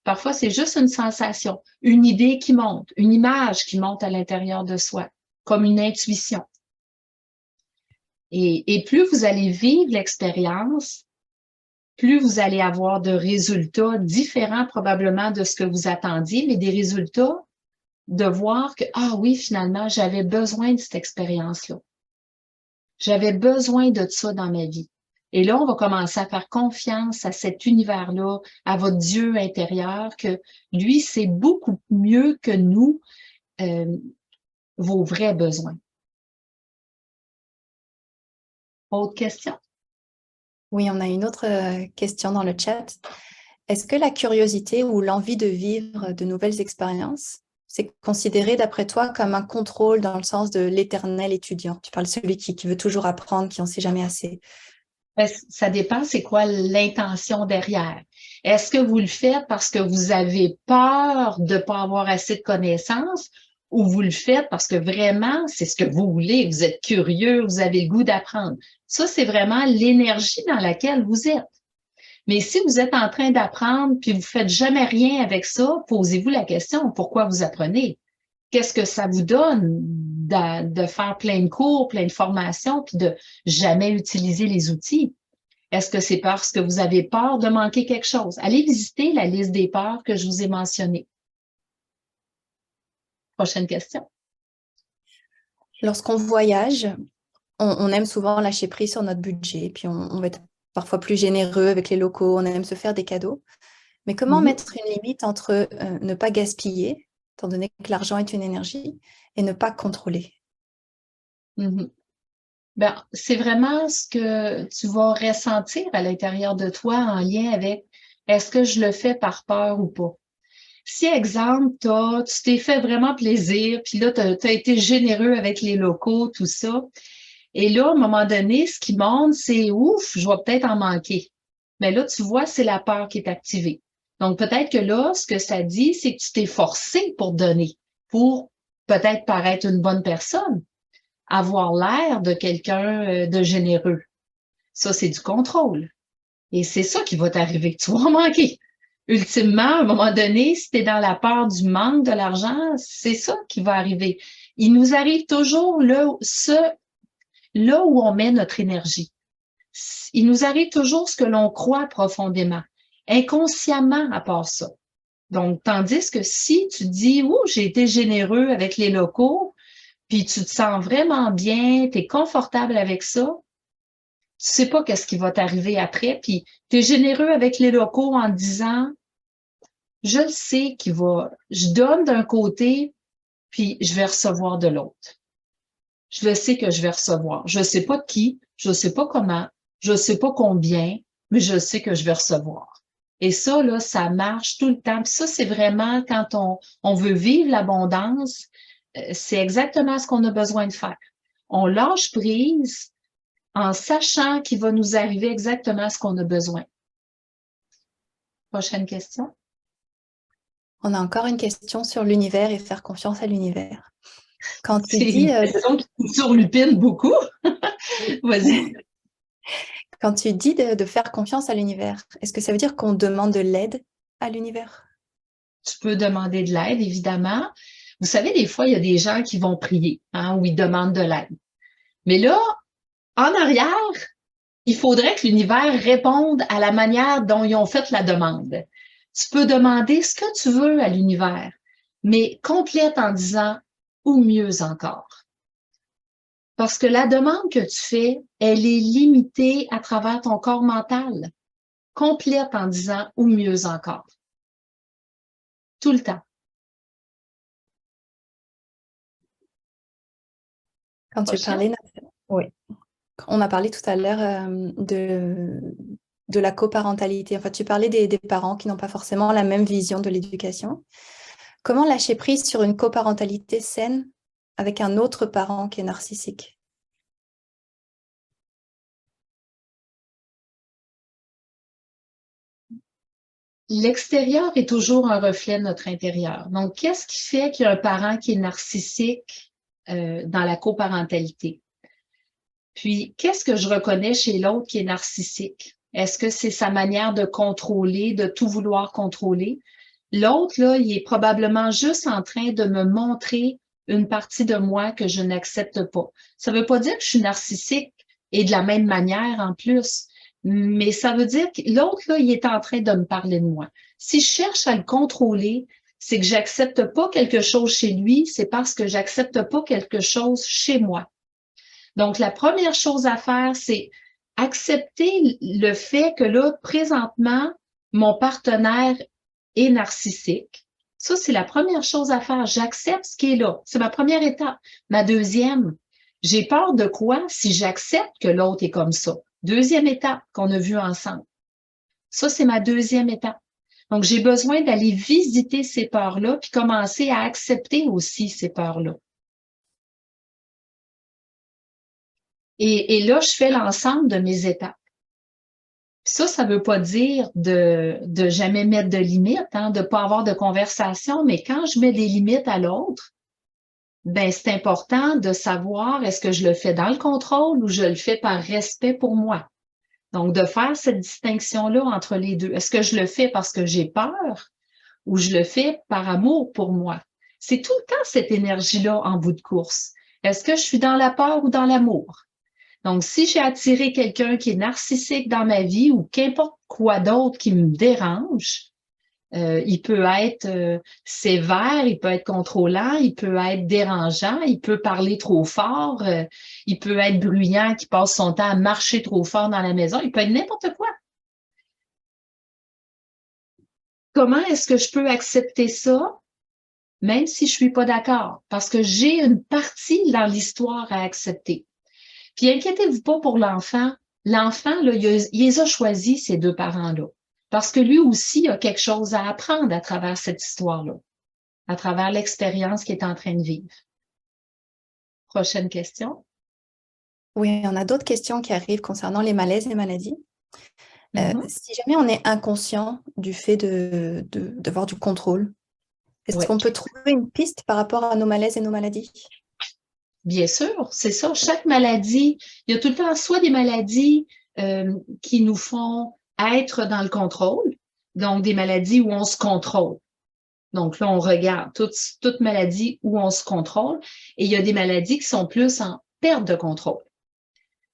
Parfois, c'est juste une sensation, une idée qui monte, une image qui monte à l'intérieur de soi, comme une intuition. Et plus vous allez vivre l'expérience, plus vous allez avoir de résultats différents probablement de ce que vous attendiez, mais des résultats de voir que, ah oui, finalement, j'avais besoin de cette expérience-là. J'avais besoin de ça dans ma vie. Et là, on va commencer à faire confiance à cet univers-là, à votre Dieu intérieur, que lui, c'est beaucoup mieux que nous, vos vrais besoins. Autre question? Oui, on a une autre question dans le chat. Est-ce que la curiosité ou l'envie de vivre de nouvelles expériences, c'est considéré d'après toi comme un contrôle dans le sens de l'éternel étudiant? Tu parles de celui qui veut toujours apprendre, qui n'en sait jamais assez. Ça dépend, c'est quoi l'intention derrière. Est-ce que vous le faites parce que vous avez peur de ne pas avoir assez de connaissances ou vous le faites parce que vraiment, c'est ce que vous voulez, vous êtes curieux, vous avez le goût d'apprendre? Ça, c'est vraiment l'énergie dans laquelle vous êtes. Mais si vous êtes en train d'apprendre puis vous faites jamais rien avec ça, posez-vous la question, pourquoi vous apprenez? Qu'est-ce que ça vous donne de faire plein de cours, plein de formations, puis de jamais utiliser les outils? Est-ce que c'est parce que vous avez peur de manquer quelque chose? Allez visiter la liste des peurs que je vous ai mentionnées. Prochaine question. Lorsqu'on voyage, on aime souvent lâcher prise sur notre budget, puis on va être parfois plus généreux avec les locaux, on aime se faire des cadeaux. Mais comment mettre une limite entre ne pas gaspiller, étant donné que l'argent est une énergie, et ne pas contrôler? Ben, c'est vraiment ce que tu vas ressentir à l'intérieur de toi en lien avec est-ce que je le fais par peur ou pas? Si, exemple, tu t'es fait vraiment plaisir, puis là, tu as été généreux avec les locaux, tout ça, et là, à un moment donné, ce qui monte, c'est ouf, je vais peut-être en manquer. Mais là, tu vois, c'est la peur qui est activée. Donc, peut-être que là, ce que ça dit, c'est que tu t'es forcé pour donner, pour peut-être paraître une bonne personne, avoir l'air de quelqu'un de généreux. Ça, c'est du contrôle. Et c'est ça qui va t'arriver. Tu vas en manquer. ultimement, à un moment donné, si tu es dans la peur du manque de l'argent, c'est ça qui va arriver. Il nous arrive toujours là où on met notre énergie. Il nous arrive toujours ce que l'on croit profondément, inconsciemment à part ça. Donc, tandis que si tu dis, oh, j'ai été généreux avec les locaux, puis tu te sens vraiment bien, tu es confortable avec ça, tu sais pas qu'est-ce qui va t'arriver après, puis tu es généreux avec les locaux en disant, je le sais je donne d'un côté, puis je vais recevoir de l'autre. Je le sais que je vais recevoir. Je sais pas de qui, je sais pas comment, je sais pas combien, mais je sais que je vais recevoir. Et ça, là, ça marche tout le temps. Puis ça, c'est vraiment quand on veut vivre l'abondance, c'est exactement ce qu'on a besoin de faire. On lâche prise en sachant qu'il va nous arriver exactement ce qu'on a besoin. Prochaine question. On a encore une question sur l'univers et faire confiance à l'univers. Quand tu C'est dis une question qui surlupine beaucoup. Vas-y. Quand tu dis de faire confiance à l'univers, est-ce que ça veut dire qu'on demande de l'aide à l'univers? Tu peux demander de l'aide, évidemment. Vous savez, des fois, il y a des gens qui vont prier, hein, ou ils demandent de l'aide. Mais là, en arrière, il faudrait que l'univers réponde à la manière dont ils ont fait la demande. Tu peux demander ce que tu veux à l'univers, mais complète en disant ou mieux encore. Parce que la demande que tu fais, elle est limitée à travers ton corps mental. Complète en disant ou mieux encore. Tout le temps. Quand tu parlais, oui. On a parlé tout à l'heure de la coparentalité. Enfin, tu parlais des parents qui n'ont pas forcément la même vision de l'éducation. Comment lâcher prise sur une coparentalité saine avec un autre parent qui est narcissique? L'extérieur est toujours un reflet de notre intérieur. Donc, qu'est-ce qui fait qu'il y a un parent qui est narcissique dans la coparentalité? Puis, qu'est-ce que je reconnais chez l'autre qui est narcissique? Est-ce que c'est sa manière de contrôler, de tout vouloir contrôler? L'autre, là, il est probablement juste en train de me montrer une partie de moi que je n'accepte pas. Ça ne veut pas dire que je suis narcissique et de la même manière en plus, mais ça veut dire que l'autre, là, il est en train de me parler de moi. Si je cherche à le contrôler, c'est que j'accepte pas quelque chose chez lui, c'est parce que j'accepte pas quelque chose chez moi. Donc, la première chose à faire, c'est accepter le fait que là, présentement, mon partenaire est narcissique. Ça, c'est la première chose à faire. J'accepte ce qui est là. C'est ma première étape. Ma deuxième, j'ai peur de quoi si j'accepte que l'autre est comme ça? Deuxième étape qu'on a vue ensemble. Ça, c'est ma deuxième étape. Donc, j'ai besoin d'aller visiter ces peurs-là puis commencer à accepter aussi ces peurs-là. Et là, je fais l'ensemble de mes étapes. Ça ne veut pas dire de jamais mettre de limites, hein, de ne pas avoir de conversation, mais quand je mets des limites à l'autre, ben c'est important de savoir est-ce que je le fais dans le contrôle ou je le fais par respect pour moi. Donc, de faire cette distinction-là entre les deux. Est-ce que je le fais parce que j'ai peur ou je le fais par amour pour moi? C'est tout le temps cette énergie-là en bout de course. Est-ce que je suis dans la peur ou dans l'amour? Donc, si j'ai attiré quelqu'un qui est narcissique dans ma vie ou qu'importe quoi d'autre qui me dérange, il peut être sévère, il peut être contrôlant, il peut être dérangeant, il peut parler trop fort, il peut être bruyant, qui passe son temps à marcher trop fort dans la maison, il peut être n'importe quoi. Comment est-ce que je peux accepter ça, même si je suis pas d'accord? Parce que j'ai une partie dans l'histoire à accepter. Puis inquiétez-vous pas pour l'enfant. L'enfant, là, il les a choisis, ces deux parents-là. Parce que lui aussi a quelque chose à apprendre à travers cette histoire-là, à travers l'expérience qu'il est en train de vivre. Prochaine question. Oui, on a d'autres questions qui arrivent concernant les malaises et maladies. Si jamais on est inconscient du fait d'avoir du contrôle, est-ce qu'on peut trouver une piste par rapport à nos malaises et nos maladies? Bien sûr, c'est ça. Chaque maladie, il y a tout le temps soit des maladies qui nous font être dans le contrôle, Donc, des maladies où on se contrôle. Donc là, on regarde toute maladie où on se contrôle. Et il y a des maladies qui sont plus en perte de contrôle.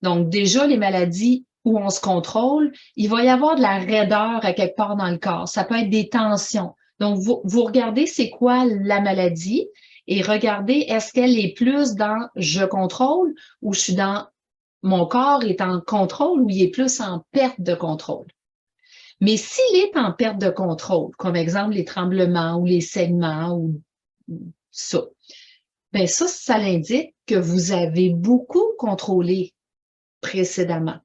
Donc, déjà, les maladies où on se contrôle, il va y avoir de la raideur à quelque part dans le corps. Ça peut être des tensions. Donc, vous regardez c'est quoi la maladie et regardez est-ce qu'elle est plus dans je contrôle ou je suis dans mon corps est en contrôle ou il est plus en perte de contrôle. Mais s'il est en perte de contrôle, comme exemple les tremblements ou les saignements ou ça, bien ça l'indique que vous avez beaucoup contrôlé précédemment.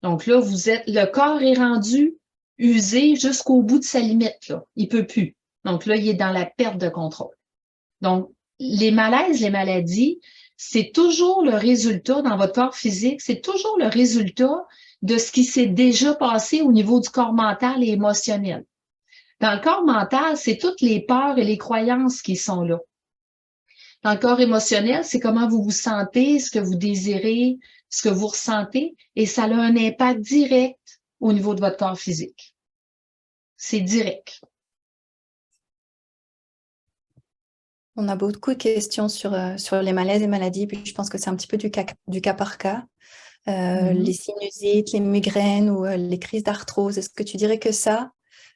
Donc là, le corps est rendu usé jusqu'au bout de sa limite, là. Il peut plus. Donc là, il est dans la perte de contrôle. Donc, les malaises, les maladies, c'est toujours le résultat dans votre corps physique, c'est toujours le résultat de ce qui s'est déjà passé au niveau du corps mental et émotionnel. Dans le corps mental, c'est toutes les peurs et les croyances qui sont là. Dans le corps émotionnel, c'est comment vous vous sentez, ce que vous désirez, ce que vous ressentez, et ça a un impact direct au niveau de votre corps physique. C'est direct. On a beaucoup de questions sur les malaises et maladies, puis je pense que c'est un petit peu du cas par cas. Les sinusites, les migraines ou les crises d'arthrose, est-ce que tu dirais que ça,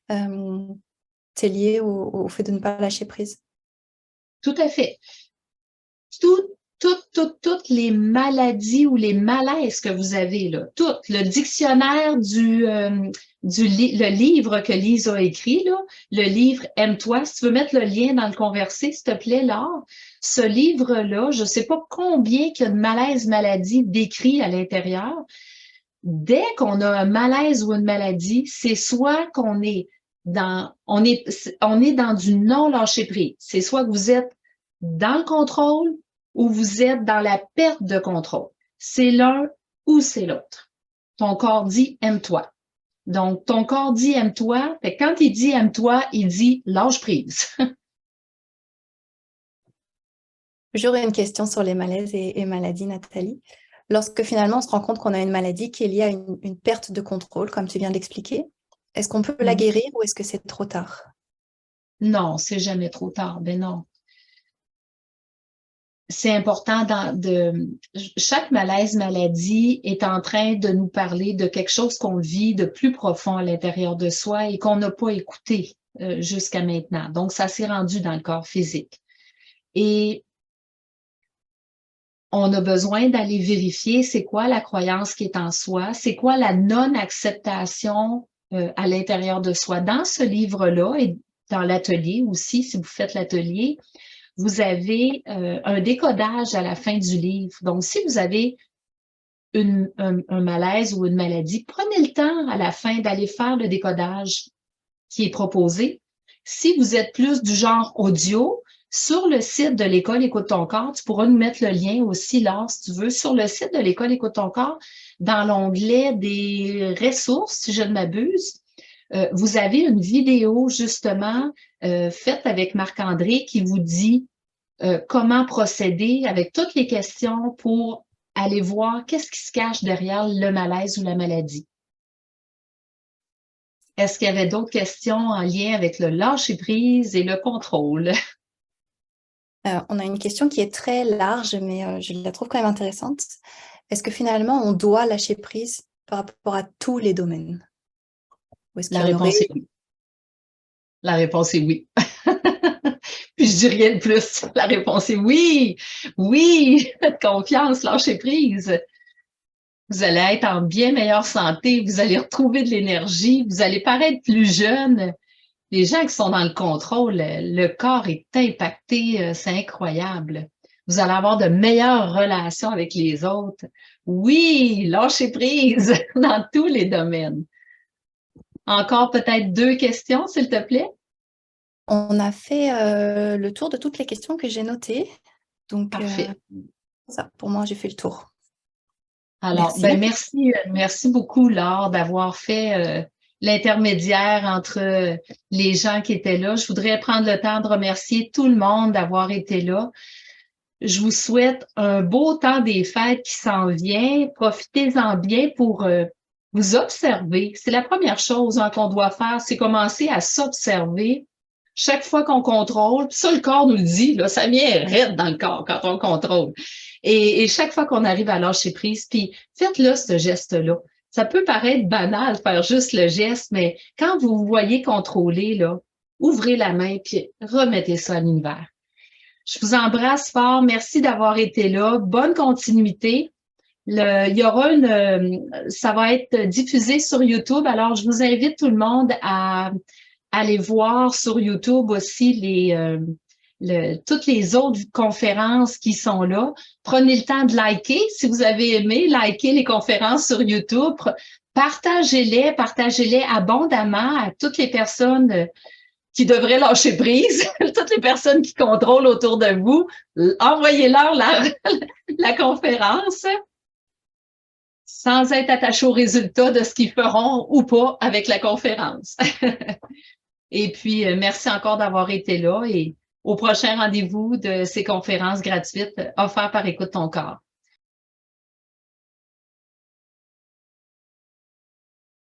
c'est lié au fait de ne pas lâcher prise? Tout à fait. Toutes les maladies ou les malaises que vous avez, là, toutes, le dictionnaire le livre que Lise a écrit, là, le livre Aime-toi, si tu veux mettre le lien dans le conversé, s'il te plaît, Laure, ce livre-là, je ne sais pas combien qu'il y a de malaises, maladies décrits à l'intérieur. Dès qu'on a un malaise ou une maladie, c'est soit qu'on est on est dans du non-lâcher-prise. C'est soit que vous êtes dans le contrôle ou vous êtes dans la perte de contrôle. C'est l'un ou c'est l'autre. Ton corps dit « aime-toi ». Donc, ton corps dit « aime-toi ». Quand il dit « aime-toi », il dit « lâche prise ». J'aurais une question sur les malaises et maladies, Nathalie. Lorsque finalement on se rend compte qu'on a une maladie qui est liée à une perte de contrôle, comme tu viens d'expliquer, est-ce qu'on peut la guérir ou est-ce que c'est trop tard? Non, c'est jamais trop tard. Ben non. C'est important chaque malaise, maladie est en train de nous parler de quelque chose qu'on vit de plus profond à l'intérieur de soi et qu'on n'a pas écouté jusqu'à maintenant. Donc, ça s'est rendu dans le corps physique. Et on a besoin d'aller vérifier c'est quoi la croyance qui est en soi, c'est quoi la non-acceptation à l'intérieur de soi. Dans ce livre-là et dans l'atelier aussi, si vous faites l'atelier, vous avez un décodage à la fin du livre. Donc, si vous avez un malaise ou une maladie, prenez le temps à la fin d'aller faire le décodage qui est proposé. Si vous êtes plus du genre audio, sur le site de l'École Écoute ton corps, tu pourras nous mettre le lien aussi, là, si tu veux, sur le site de l'École Écoute ton corps, dans l'onglet des ressources, si je ne m'abuse, vous avez une vidéo, justement, faite avec Marc-André qui vous dit comment procéder avec toutes les questions pour aller voir qu'est-ce qui se cache derrière le malaise ou la maladie. Est-ce qu'il y avait d'autres questions en lien avec le lâcher-prise et le contrôle? On a une question qui est très large, mais je la trouve quand même intéressante. Est-ce que finalement, on doit lâcher prise par rapport à tous les domaines? Ou est-ce qu'il La y en aurait... réponse est oui. La réponse est oui. Puis je dis rien de plus. La réponse est oui. Oui, faites confiance, lâchez prise. Vous allez être en bien meilleure santé, vous allez retrouver de l'énergie, vous allez paraître plus jeune. Les gens qui sont dans le contrôle, le corps est impacté, c'est incroyable. Vous allez avoir de meilleures relations avec les autres. Oui, lâchez prise dans tous les domaines. Encore peut-être 2 questions, s'il te plaît? On a fait le tour de toutes les questions que j'ai notées. Donc, Parfait. ça, pour moi, j'ai fait le tour. Alors, merci beaucoup, Laure, d'avoir fait l'intermédiaire entre les gens qui étaient là. Je voudrais prendre le temps de remercier tout le monde d'avoir été là. Je vous souhaite un beau temps des fêtes qui s'en vient. Profitez-en bien pour vous observez. C'est la première chose hein, qu'on doit faire, c'est commencer à s'observer. Chaque fois qu'on contrôle, ça, le corps nous le dit, là, ça vient raide dans le corps quand on contrôle. Et chaque fois qu'on arrive à lâcher prise, puis faites-le, ce geste-là. Ça peut paraître banal, faire juste le geste, mais quand vous vous voyez contrôler, là, ouvrez la main, puis remettez ça à l'univers. Je vous embrasse fort. Merci d'avoir été là. Bonne continuité. Il y aura ça va être diffusé sur YouTube. Alors, je vous invite tout le monde à aller voir sur YouTube aussi toutes les autres conférences qui sont là. Prenez le temps de liker. Si vous avez aimé, likez les conférences sur YouTube. Partagez-les abondamment à toutes les personnes qui devraient lâcher prise, toutes les personnes qui contrôlent autour de vous. Envoyez-leur la conférence sans être attachés au résultat de ce qu'ils feront ou pas avec la conférence. Et puis, merci encore d'avoir été là et au prochain rendez-vous de ces conférences gratuites offertes par Écoute ton corps.